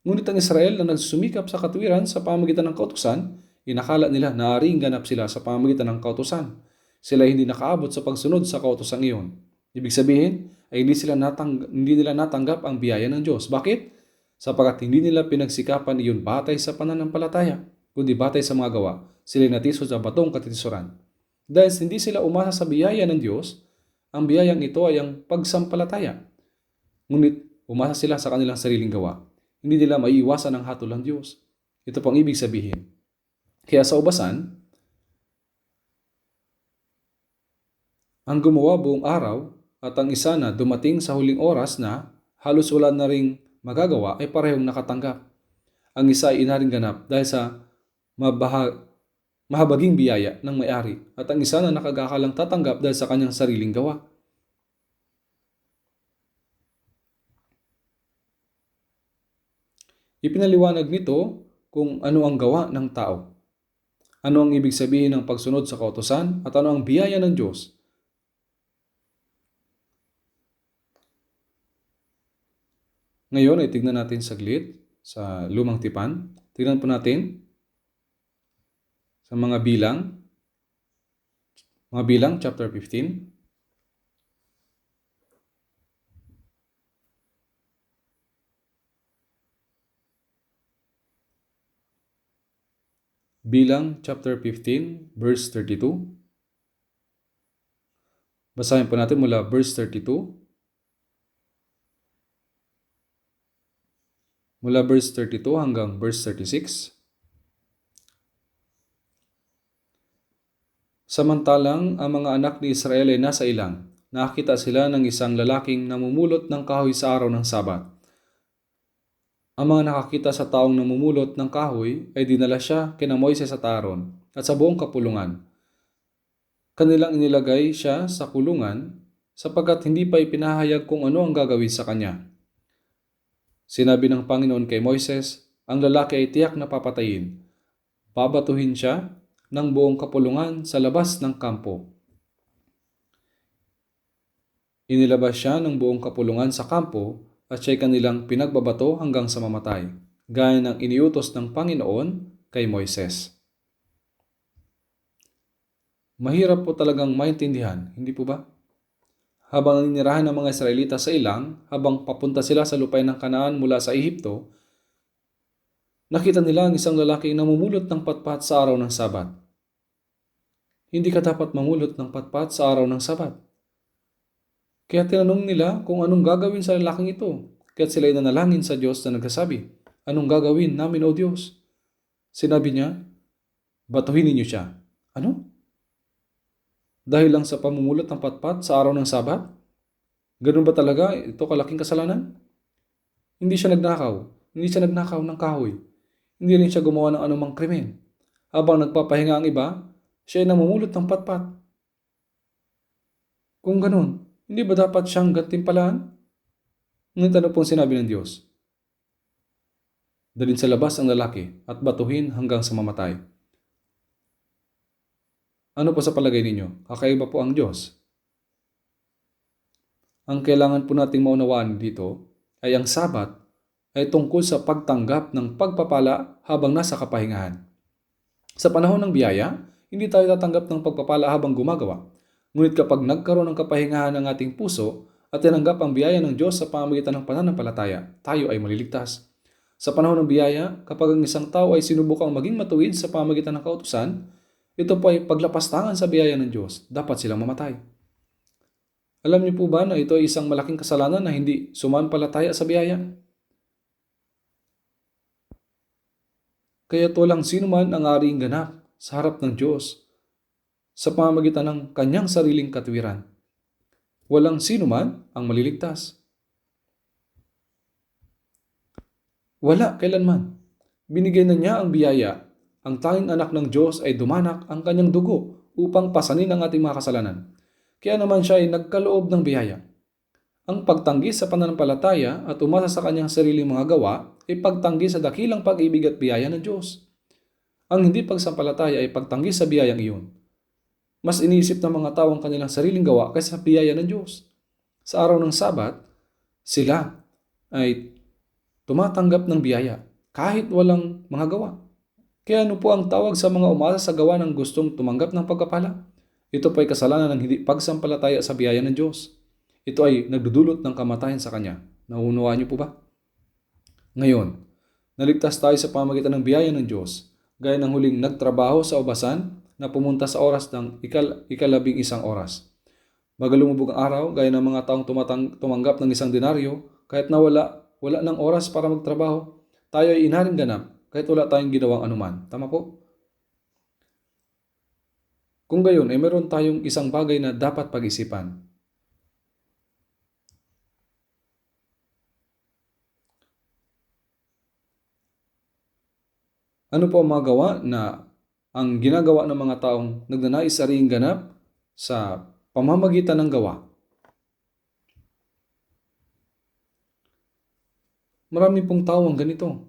Ngunit ang Israel na nagsumikap sa katwiran sa pamagitan ng kautusan, inakala nila na naaring ganap sila sa pamagitan ng kautusan. Sila hindi nakaabot sa pagsunod sa kautosang iyon. Ibig sabihin ay hindi nila natanggap ang biyaya ng Diyos. Bakit? Sapagkat hindi nila pinagsikapan iyon batay sa pananampalataya, kundi batay sa mga gawa. Sila'y natisod sa batong katitisuran. Dahil hindi sila umasa sa biyaya ng Diyos, ang biyayang ito ay ang pagsampalataya. Ngunit umasa sila sa kanilang sariling gawa. Hindi nila maiiwasan ang hatol ng Diyos. Ito pang ibig sabihin. Kaya sa ubasan, ang gumawa buong araw at ang isa na dumating sa huling oras na halos wala na ring magagawa ay parehong nakatanggap. Ang isa ay inaring ganap dahil sa mahabaging biyaya ng may-ari at ang isa na nakagakalang tatanggap dahil sa kanyang sariling gawa. Ipinaliwanag nito kung ano ang gawa ng tao. Ano ang ibig sabihin ng pagsunod sa kautusan at ano ang biyaya ng Diyos? Ngayon ay tignan natin saglit sa Lumang Tipan. Tignan po natin sa mga bilang chapter 15. Bilang chapter 15 verse 32. Basahin po natin mula verse 32. Mula verse 32 hanggang verse 36. Samantalang ang mga anak ni Israel ay nasa ilang, nakakita sila ng isang lalaking namumulot ng kahoy sa araw ng Sabat. Ang mga nakakita sa taong namumulot ng kahoy ay dinala siya kina Moises at Aaron at sa buong kapulungan. Kanilang inilagay siya sa kulungan sapagkat hindi pa ipinahayag kung ano ang gagawin sa kanya. Sinabi ng Panginoon kay Moises, ang lalaki ay tiyak na papatayin. Babatuhin siya ng buong kapulungan sa labas ng kampo. Inilabas siya ng buong kapulungan sa kampo at siya'y kanilang pinagbabato hanggang sa mamatay, gaya ng iniutos ng Panginoon kay Moises. Mahirap po talagang maintindihan, hindi po ba? Habang naninirahan ng mga Israelita sa ilang, habang papunta sila sa lupain ng Kanaan mula sa Ehipto, nakita nila ang isang lalaking namumulot ng patpat sa araw ng Sabat. Hindi ka dapat mamulot ng patpat sa araw ng Sabat. Kaya tinanong nila kung anong gagawin sa lalaking ito. Kaya't sila nanalangin sa Diyos na nagsasabi, "Anong gagawin namin, O Diyos?" Sinabi niya, "Batuhin ninyo siya." Ano? Dahil lang sa pamumulot ng patpat sa araw ng Sabat? Ganun ba talaga ito kalaking kasalanan? Hindi siya nagnakaw. Hindi siya nagnakaw ng kahoy. Hindi rin siya gumawa ng anumang krimen. Habang nagpapahinga ang iba, siya ay namumulot ng patpat. Kung ganun, hindi ba dapat siyang gantimpalaan? Ngunit ano pong sinabi ng Diyos? Dalhin sa labas ang lalaki at batuhin hanggang sa mamatay. Ano po sa palagay ninyo? Kakaiba po ang Diyos. Ang kailangan po nating maunawaan dito ay ang Sabat ay tungkol sa pagtanggap ng pagpapala habang nasa kapahingahan. Sa panahon ng biyaya, hindi tayo tatanggap ng pagpapala habang gumagawa. Ngunit kapag nagkaroon ng kapahingahan ng ating puso at tinanggap ang biyaya ng Diyos sa pamamagitan ng pananampalataya, tayo ay maliligtas. Sa panahon ng biyaya, kapag ang isang tao ay sinubukang maging matuwid sa pamamagitan ng kautusan, ito po ay paglapastangan sa biyaya ng Diyos. Dapat silang mamatay. Alam niyo po ba na ito ay isang malaking kasalanan na hindi sumampalataya sa biyaya? Kaya't walang sino man ang aring ganap sa harap ng Diyos sa pamamagitan ng kanyang sariling katwiran. Walang sino man ang maliligtas. Wala kailanman. Binigay na niya ang biyaya. Ang tanging anak ng Diyos ay dumanak ang kanyang dugo upang pasanin ang ating mga kasalanan. Kaya naman siya ay nagkaloob ng biyaya. Ang pagtanggi sa pananampalataya at umasa sa kanyang sariling mga gawa ay pagtanggi sa dakilang pag-ibig at biyaya ng Diyos. Ang hindi pagsampalataya ay pagtanggi sa biyayang iyon. Mas iniisip ng mga tao ang kanilang sariling gawa kaysa sa biyaya ng Diyos. Sa araw ng Sabat, sila ay tumatanggap ng biyaya kahit walang mga gawa. Kaya ano po ang tawag sa mga umasa sa gawa ng gustong tumanggap ng pagpapala? Ito po ay kasalanan ng hindi pagsampalataya sa biyaya ng Diyos. Ito ay nagdudulot ng kamatayan sa Kanya. Nauunawaan niyo po ba? Ngayon, naligtas tayo sa pamamagitan ng biyaya ng Diyos, gaya ng huling nagtrabaho sa ubasan na pumunta sa oras ng ikalabing isang oras. Bago lumubog ang araw, gaya ng mga taong tumanggap ng isang denaryo, kahit na wala ng oras para magtrabaho, tayo ay inaring ganap kahit wala tayong ginawang anuman. Tama po? Kung gayon, ay meron tayong isang bagay na dapat pag-isipan. Ano po ang mga gawa na ang ginagawa ng mga taong nagnanais sa ring ganap sa pamamagitan ng gawa? Marami pong tao ang ganito.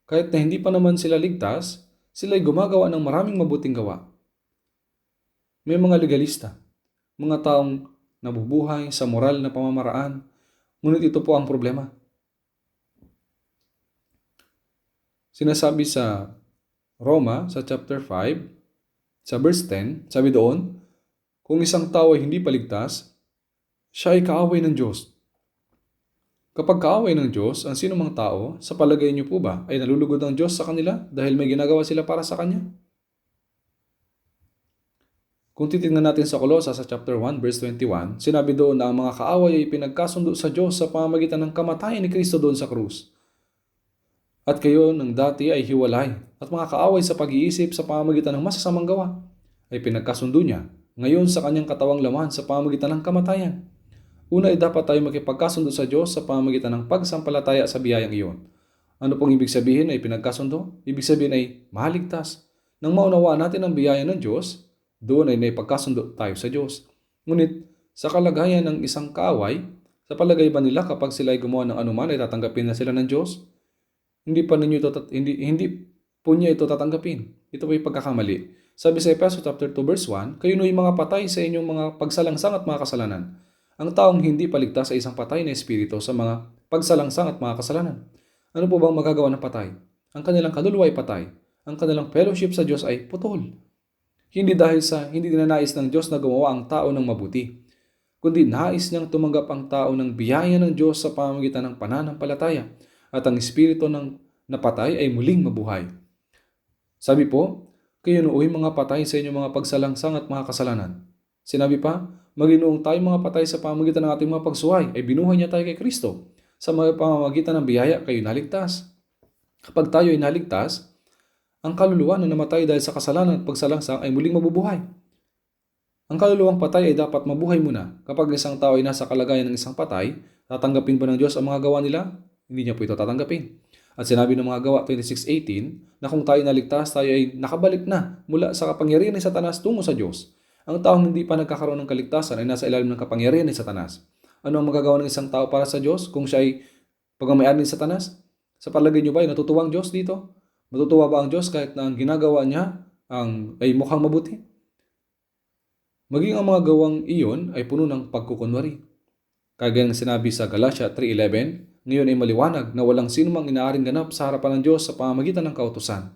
Kahit na hindi pa naman sila ligtas, sila ay gumagawa ng maraming mabuting gawa. May mga legalista, mga taong nabubuhay sa moral na pamamaraan, ngunit ito po ang problema. Sinasabi sa Roma, sa chapter 5, sa verse 10, sabi doon, kung isang tao ay hindi paligtas, siya ay kaaway ng Diyos. Kapag kaaway ng Diyos, ang sinumang tao, sa palagay niyo po ba, ay nalulugod ng Diyos sa kanila dahil may ginagawa sila para sa Kanya? Kung titingnan natin sa Kolosas sa chapter 1 verse 21, sinabi doon na ang mga kaaway ay pinagkasundo sa Diyos sa pamamagitan ng kamatayan ni Kristo doon sa krus. At kayo ng dati ay hiwalay at mga kaaway sa pag-iisip sa pamamagitan ng masasamang gawa ay pinagkasundo niya ngayon sa kanyang katawang laman sa pamamagitan ng kamatayan. Una ay dapat tayo makipagkasundo sa Diyos sa pamamagitan ng pagsampalataya sa biyayang iyon. Ano pong ibig sabihin ay pinagkasundo? Ibig sabihin ay mahaligtas. Nang maunawaan natin ang biyaya ng Diyos, doon ay naipagkasundo tayo sa Diyos. Ngunit sa kalagayan ng isang kaaway, sa palagay ba nila kapag sila ay gumawa ng anuman ay tatanggapin na sila ng Diyos? Hindi po niya ito tatanggapin. Ito po yung pagkakamali. Sabi sa Efeso chapter 2 verse 1, kayo no'y mga patay sa inyong mga pagsalangsang at mga kasalanan. Ang taong hindi paligtas sa isang patay na espiritu sa mga pagsalangsang at mga kasalanan. Ano po bang magagawa ng patay? Ang kanilang kaluluwa ay patay. Ang kanilang fellowship sa Diyos ay putol. Hindi ninanais ng Diyos na gumawa ang tao ng mabuti, kundi nais niyang tumanggap ang tao ng biyaya ng Diyos sa pamamagitan ng pananampalataya at ang espiritu ng napatay ay muling mabuhay. Sabi po, kayo nooy mga patay sa inyong mga pagsalangsang at mga kasalanan. Sinabi pa, maginoong tayo mga patay sa pamamagitan ng ating mga pagsuway ay binuhay niya tayo kay Kristo. Sa mga pamamagitan ng biyaya kayo naligtas. Kapag tayo ay naligtas, ang kaluluwa na namatay dahil sa kasalanan at pagsalangsang ay muling mabubuhay. Ang kaluluwang patay ay dapat mabuhay muna. Kapag isang tao ay nasa kalagayan ng isang patay, tatanggapin ba ng Diyos ang mga gawa nila? Hindi niya po ito tatanggapin. At sinabi ng mga gawa 26:18 na kung tayo naligtas, tayo ay nakabalik na mula sa kapangyarihan ni Satanas tungo sa Diyos. Ang taong hindi pa nagkakaroon ng kaligtasan ay nasa ilalim ng kapangyarihan ni Satanas. Ano ang magagawa ng isang tao para sa Diyos kung siya ay pagmamayari ni Satanas? Sa palagay niyo ba ay natutuwa ang Diyos dito? Matutuwa ba ang Diyos kahit na ang ginagawa niya ay mukhang mabuti? Maging ang mga gawang iyon ay puno ng pagkukunwari. Kagaya ng sinabi sa Galatia 3:11, ngayon ay maliwanag na walang sino mang inaaring ganap sa harapan ng Diyos sa pamamagitan ng kautusan.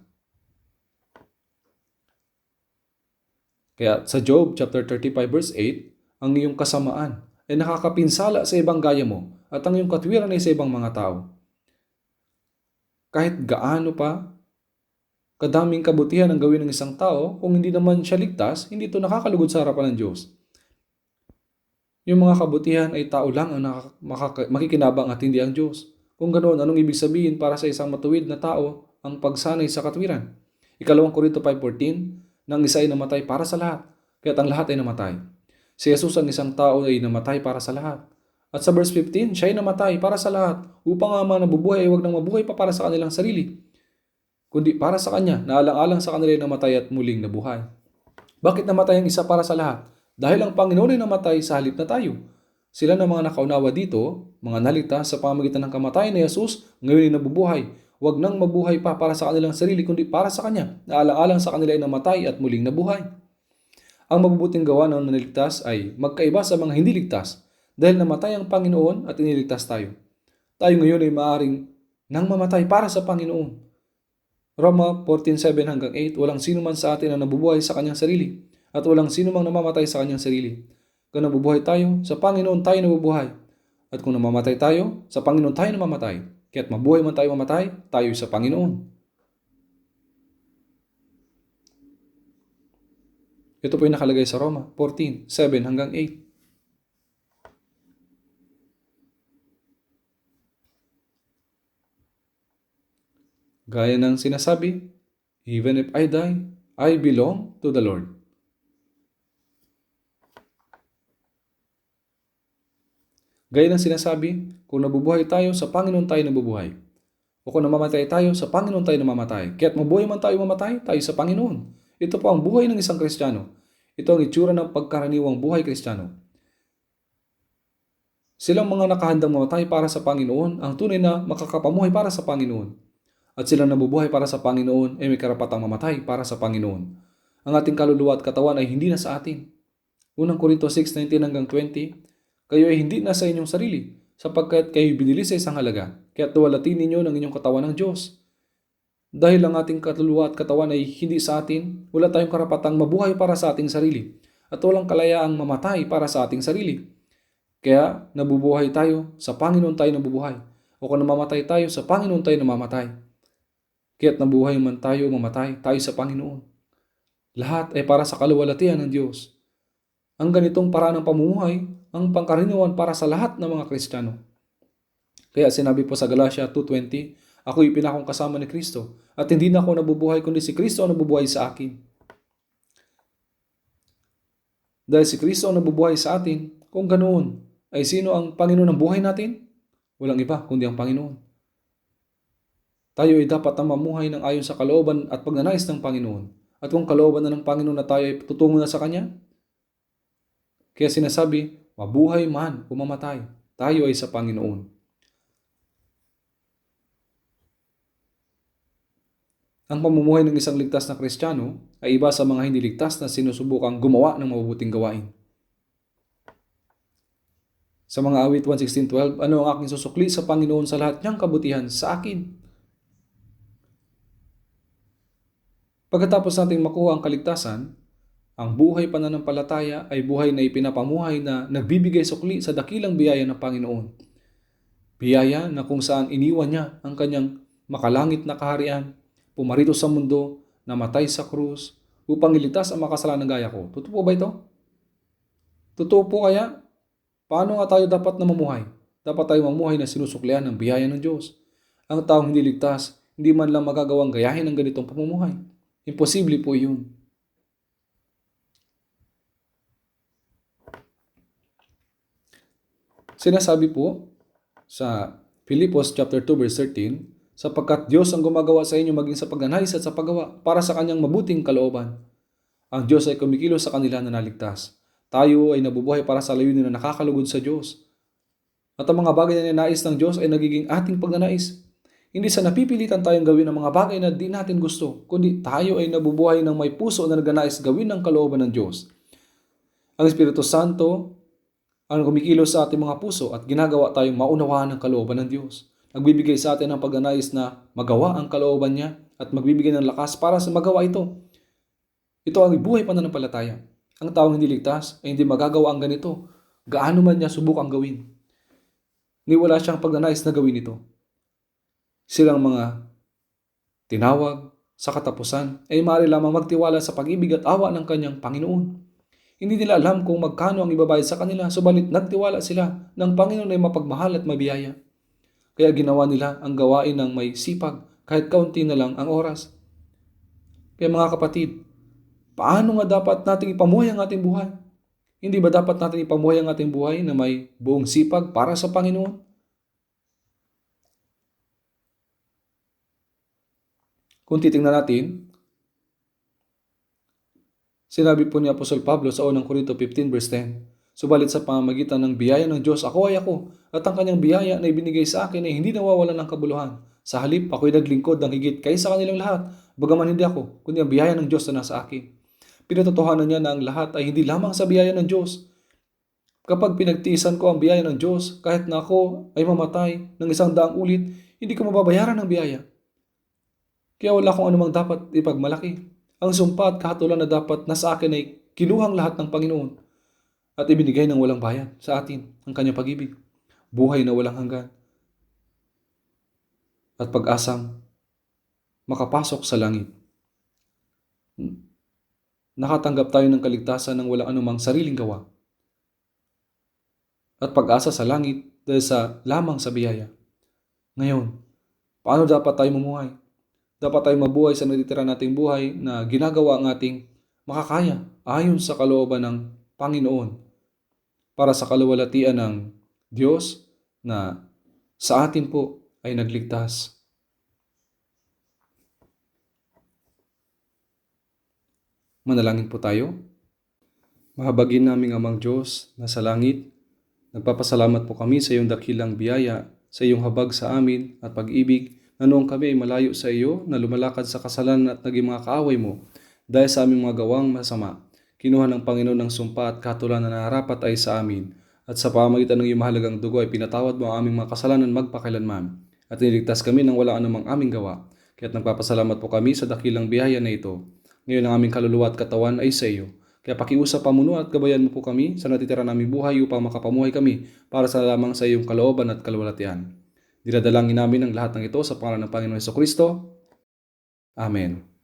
Kaya sa Job chapter 35 verse 8, ang iyong kasamaan ay nakakapinsala sa ibang gaya mo at ang iyong katwiran ay sa ibang mga tao. Kahit gaano pa kadaming kabutihan ang gawin ng isang tao, kung hindi naman siya ligtas, hindi ito nakakalugod sa harapan ng Diyos. Yung mga kabutihan ay tao lang ang makikinabang at hindi ang Diyos. Kung ganoon, anong ibig sabihin para sa isang matuwid na tao ang pagsanay sa katwiran? 2 Korinto 5:14, nang isa ay namatay para sa lahat, kaya't ang lahat ay namatay. Si Jesus ang isang tao ay namatay para sa lahat. At sa verse 15, siya ay namatay para sa lahat, upang ang mga nabubuhay ay huwag nang mabuhay pa para sa kanilang sarili, kundi para sa Kanya, na alang-alang sa kanila ay namatay at muling nabuhay. Bakit namatay ang isa para sa lahat? Dahil ang Panginoon ay namatay sa halip na tayo. Sila na mga nakaunawa dito, mga naligtas sa pamamagitan ng kamatayan ni Jesus, ngayon ay nabubuhay. Huwag nang mabuhay pa para sa kanilang sarili, kundi para sa Kanya, na alang-alang sa kanila ay namatay at muling nabuhay. Ang mabubuting gawa ng naniligtas ay magkaiba sa mga hindi ligtas, dahil namatay ang Panginoon at iniligtas tayo. Tayo ngayon ay maaaring nang mamatay para sa Panginoon. Roma 14:7-8, walang sino man sa atin ang nabubuhay sa kanyang sarili, at walang sino mang namamatay sa kanyang sarili. Kung nabubuhay tayo, sa Panginoon tayo nabubuhay. At kung namamatay tayo, sa Panginoon tayo namamatay. Kaya't mabuhay man tayo mamatay, tayo sa Panginoon. Ito po yung nakalagay sa Roma 14:7-8. Gaya ng sinasabi, even if I die, I belong to the Lord. Gaya ng sinasabi, kung nabubuhay tayo, sa Panginoon tayo nabubuhay. O kung namamatay tayo, sa Panginoon tayo namamatay. Kaya't mabuhay man tayo mamatay, tayo sa Panginoon. Ito po ang buhay ng isang Kristiyano. Ito ang itsura ng pagkaraniwang buhay Kristiyano. Silang mga nakahandang mamatay para sa Panginoon, ang tunay na makakapamuhay para sa Panginoon. At silang nabubuhay para sa Panginoon ay may karapatang mamatay para sa Panginoon. Ang ating kaluluwa at katawan ay hindi na sa atin. 1 Korinto 6:19-20, kayo ay hindi na sa inyong sarili, sapagkat kayo binili sa isang halaga, kaya't tuwalatin ninyo ng inyong katawan ng Diyos. Dahil ang ating kaluluwa at katawan ay hindi sa atin, wala tayong karapatang mabuhay para sa ating sarili, at walang kalayaang mamatay para sa ating sarili. Kaya nabubuhay tayo, sa Panginoon tayo nabubuhay. O kung namamatay tayo, sa Panginoon tayo namamatay. Kaya't nabuhay man tayo o mamatay, tayo sa Panginoon. Lahat ay para sa kaluwalhatian ng Diyos. Ang ganitong paraan ng pamumuhay, ang pangkaraniwan para sa lahat ng mga Kristiyano. Kaya sinabi po sa Galatia 2:20, ako'y pinakong kasama ni Kristo, at hindi na ako nabubuhay kundi si Kristo ang nabubuhay sa akin. Dahil si Kristo ang nabubuhay sa atin, kung ganoon, ay sino ang Panginoon ng buhay natin? Walang iba kundi ang Panginoon. Tayo ay dapat na mamuhay ng ayon sa kalooban at pagnanais ng Panginoon. At kung kalooban na ng Panginoon na tayo ay tutungo na sa Kanya, kaya sinasabi, mabuhay man o mamatay, tayo ay sa Panginoon. Ang pamumuhay ng isang ligtas na Kristiyano ay iba sa mga hindi ligtas na sinusubukang gumawa ng mabubuting gawain. Sa mga awit 1:16-12, ano ang aking susukli sa Panginoon sa lahat niyang kabutihan sa akin? Pagkatapos nating makuha ang kaligtasan, Ang buhay pananampalataya ay buhay na ipinapamuhay na nagbibigay sukli sa dakilang biyaya ng Panginoon. Biyaya na kung saan iniwan niya ang kanyang makalangit na kaharian, pumarito sa mundo, namatay sa krus, upang iligtas ang makasalanan gaya ko. Totoo po ba ito? Totoo po kaya? Paano nga tayo dapat na mamuhay? Dapat tayo mamuhay na sinusuklian ng biyaya ng Diyos. Ang taong hindi ligtas, hindi man lang magagawang gayahin ng ganitong pamumuhay. Imposible po yun. Sinasabi po sa Filipos chapter 2 verse 13, sapagkat Diyos ang gumagawa sa inyo maging sa pagnanais at sa paggawa para sa kanyang mabuting kalooban. Ang Diyos ay kumikilos sa kanila na naligtas. Tayo ay nabubuhay para sa layunin na nakakalugod sa Diyos. At ang mga bagay na ninais ng Diyos ay nagiging ating pagnanais. Hindi sa napipilitan tayong gawin ang mga bagay na di natin gusto, kundi tayo ay nabubuhay ng may puso na nagnanais gawin ng kalooban ng Diyos. Ang Espiritu Santo ang kumikilos sa ating mga puso at ginagawa tayong maunawaan ng kalooban ng Diyos. Nagbibigay sa atin ng pagnanais na magawa ang kalooban niya at magbibigay ng lakas para sa magawa ito. Ito ang buhay pananampalataya. Ang taong hindi ligtas ay hindi magagawa ang ganito. Gaano man niya subukang gawin. Ni wala siyang pagnanais na gawin ito. Silang mga tinawag sa katapusan ay maaari lamang magtiwala sa pag-ibig at awa ng kanyang Panginoon. Hindi nila alam kung magkano ang ibabayad sa kanila, subalit nagtiwala sila ng Panginoon ay mapagmahal at mabiyaya. Kaya ginawa nila ang gawain ng may sipag kahit kaunti na lang ang oras. Kaya mga kapatid, paano nga dapat nating ipamuhay ang ating buhay? Hindi ba dapat natin ipamuhay ang ating buhay na may buong sipag para sa Panginoon? Kung titingnan natin, sinabi po ni Apostol Pablo sa unang Korinto 15 verse 10, subalit sa pamamagitan ng biyaya ng Diyos, ako ay ako, at ang kanyang biyaya na ibinigay sa akin ay hindi nawawalan ng kabuluhan. Sa halip, ako'y naglingkod ng higit kaysa kanilang lahat, bagaman hindi ako, kundi ang biyaya ng Diyos na nasa akin. Pinatotohanan niya na ang lahat ay hindi lamang sa biyaya ng Diyos. Kapag pinagtiisan ko ang biyaya ng Diyos, kahit na ako ay mamatay ng 100 ulit, hindi ko mababayaran ng biyaya. Kaya wala akong anumang dapat ipagmalaki. Ang sumpa at kahatulan na dapat nasa akin ay kiluhang lahat ng Panginoon at ibinigay ng walang bayad sa atin ang kanyang pag-ibig, buhay na walang hanggan, at pag-asang makapasok sa langit. Nakatanggap tayo ng kaligtasan ng walang anumang sariling gawa at pag-asa sa langit dahil sa lamang sa biyaya. Ngayon, paano dapat tayo mamuhay? Dapat tayo mabuhay sa natitira nating buhay na ginagawa ang ating makakaya ayon sa kalooban ng Panginoon para sa kaluwalhatian ng Diyos na sa atin po ay nagligtas. Manalangin po tayo. Mahabagin naming Amang Diyos na sa langit, nagpapasalamat po kami sa iyong dakilang biyaya, sa iyong habag sa amin at pag-ibig, na noong kami ay malayo sa iyo, na lumalakad sa kasalanan at naging mga kaaway mo, dahil sa aming mga gawang masama, kinuha ng Panginoon ng sumpa at katulan na narapat ay sa amin, at sa pamamagitan ng iyong mahalagang dugo ay pinatawad mo ang aming mga kasalanan magpakailanman, at niligtas kami nang wala anumang aming gawa. Kaya't nagpapasalamat po kami sa dakilang biyaya na ito. Ngayon ang aming kaluluwa at katawan ay sa iyo. Kaya pakiusap pamuno at gabayan mo po kami sa natitira naming buhay upang makapamuhay kami para sa lamang sa iyong kalooban at kaluwalhatian. Dinadalangin namin ang lahat ng ito sa pangalan ng Panginoon Hesukristo. Amen.